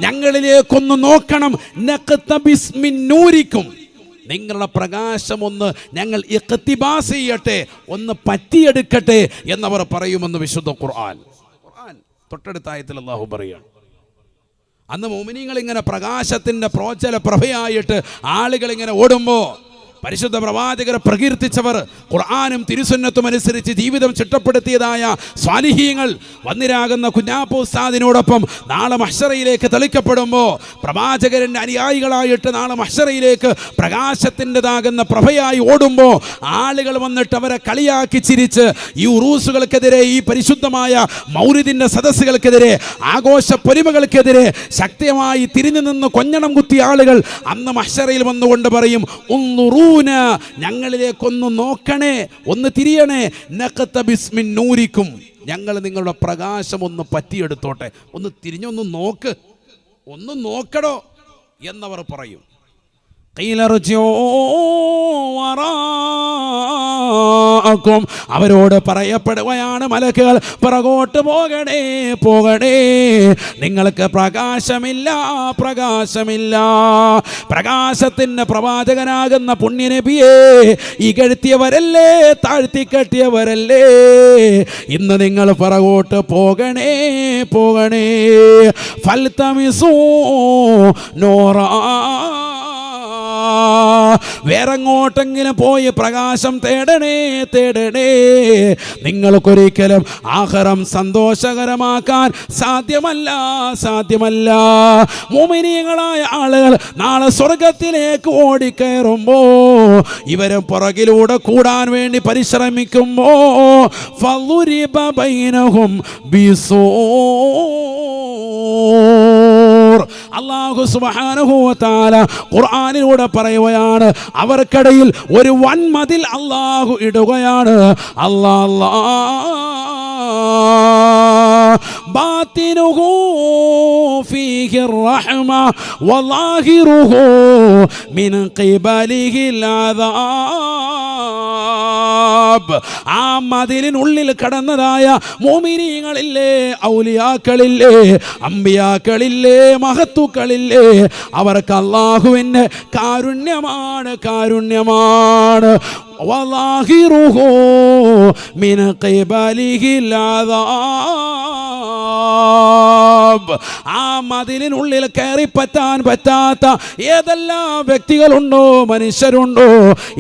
S1: ഞങ്ങളിലേക്കൊന്ന് നോക്കണം, നഖ്തബിസ് മിൻ നൂരിക്കും, നിങ്ങളുടെ പ്രകാശം ഒന്ന് ഞങ്ങൾ ഇഖ്തിബാസ് ചെയ്യട്ടെ, ഒന്ന് പറ്റിയെടുക്കട്ടെ എന്നവർ പറയുമെന്ന് വിശുദ്ധ ഖുർആൻ. തൊട്ടടുത്ത ആയത്തിൽ അല്ലാഹു പറയാണ്, അന്ന് മുഅ്മിനീങ്ങൾ ഇങ്ങനെ പ്രകാശത്തിൻ്റെ പ്രോജ്വല പ്രഭയായിട്ട് ആളുകൾ ഇങ്ങനെ ഓടുമ്പോൾ പരിശുദ്ധ പ്രവാചകരെ പ്രകീർത്തിച്ചവർ, ഖുർആനും തിരുസുന്നത്തും അനുസരിച്ച് ജീവിതം ചിട്ടപ്പെടുത്തിയതായ സ്വാലിഹീങ്ങൾ വന്നിരാകുന്ന കുഞ്ഞാപ്പു ഉസ്താദിനോടൊപ്പം നാളെ മഹ്ശറയിലേക്ക് തെളിക്കപ്പെടുമ്പോൾ പ്രവാചകരുടെ അനുയായികളായിട്ട് നാളെ മഹ്ശറയിലേക്ക് പ്രകാശത്തിൻ്റെതാകുന്ന പ്രഭയായി ഓടുമ്പോൾ ആളുകൾ വന്നിട്ട് അവരെ കളിയാക്കി ചിരിച്ച് ഈ ഉറൂസുകൾക്കെതിരെ, ഈ പരിശുദ്ധമായ മൗലിദിൻ്റെ സദസ്സുകൾക്കെതിരെ, ആഘോഷ പൊലിമകൾക്കെതിരെ ശക്തമായി തിരിഞ്ഞു നിന്ന് കൊഞ്ഞണം കുത്തിയ ആളുകൾ അന്ന് മഹ്ശറയിൽ വന്നുകൊണ്ട് പറയും, ഞങ്ങളിലേക്കൊന്ന് നോക്കണേ, ഒന്ന് തിരിയണേ, നഖ്തബിസ് മിൻ നൂരിക്കും, ഞങ്ങൾ നിങ്ങളുടെ പ്രകാശം ഒന്ന് പറ്റിയെടുത്തോട്ടെ, ഒന്ന് തിരിഞ്ഞൊന്ന് നോക്ക്, ഒന്ന് നോക്കടോ എന്നവർ പറയും. അവരോട് പറയപ്പെടുകയാണ്, മലക്കുകൾ പിറകോട്ട് പോകണേ, പോകണേ, നിങ്ങൾക്ക് പ്രകാശമില്ല, പ്രകാശമില്ല. പ്രകാശത്തിൻ്റെ പ്രവാചകനാകുന്ന പുണ്യനബിയെ ഇകഴ്ത്തിയവരല്ലേ, താഴ്ത്തിക്കെട്ടിയവരല്ലേ, ഇന്ന് നിങ്ങൾ പിറകോട്ട് പോകണേ, പോകണേ. ഫൽതമിസൂ നൂറാ, വേറെങ്ങോട്ടെങ്കിലും പോയി പ്രകാശം തേടണേ, തേടണേ. നിങ്ങൾക്കൊരിക്കലും ആഖിറം സന്തോഷകരമാക്കാൻ സാധ്യമല്ല, സാധ്യമല്ല. മുഅ്മിനീങ്ങളായ ആളുകൾ നാളെ സ്വർഗത്തിലേക്ക് ഓടിക്കയറുമ്പോ ഇവരും പുറകിലൂടെ കൂടാൻ വേണ്ടി പരിശ്രമിക്കുമ്പോ ഫളുരിബ ബൈനഹും ബിസൂർ, അല്ലാഹു സുബ്ഹാനഹു വ തആല ഖുർആനിലൂടെ പറയുകയാണ്, അവർക്കിടയിൽ ഒരു വൻമതിൽ അല്ലാഹു ഇടുകയാണ്. അല്ലാഹ് ബാത്തിനുഹു ഫീഹി റഹ്മ വലാഹിറുഹു മിൻ ഖിബലിഹിൽ അദാബ്. ആ മതിലിനുള്ളിൽ കടന്നതായ മുഅ്മിനീങ്ങളില്ലേ, ഔലിയാക്കളില്ലേ, അമ്പിയാക്കളില്ലേ, മഹത്തുക്കളില്ലേ, അവർക്ക് അല്ലാഹുവിൻ്റെ കാരുണ്യമാണ്, കാരുണ്യമാണ്. വലാഹിറുഹു മിൻ ഖിബലിഹിൽ അദാബ്. ആ മതിലിനുള്ളിൽ കയറിപ്പറ്റാൻ പറ്റാത്ത ഏതെല്ലാം വ്യക്തികളുണ്ടോ, മനുഷ്യരുണ്ടോ,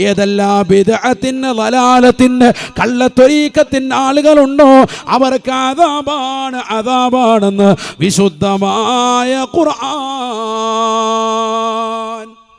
S1: ഏതെല്ലാം ബിദ്അത്തിന്റെ, ദലാലത്തിന്റെ, കള്ളത്വരീക്കത്തിന്റെ ആളുകളുണ്ടോ, അവർക്ക് അദാബാണ്, അദാബാണെന്ന് വിശുദ്ധമായ ഖുർആൻ.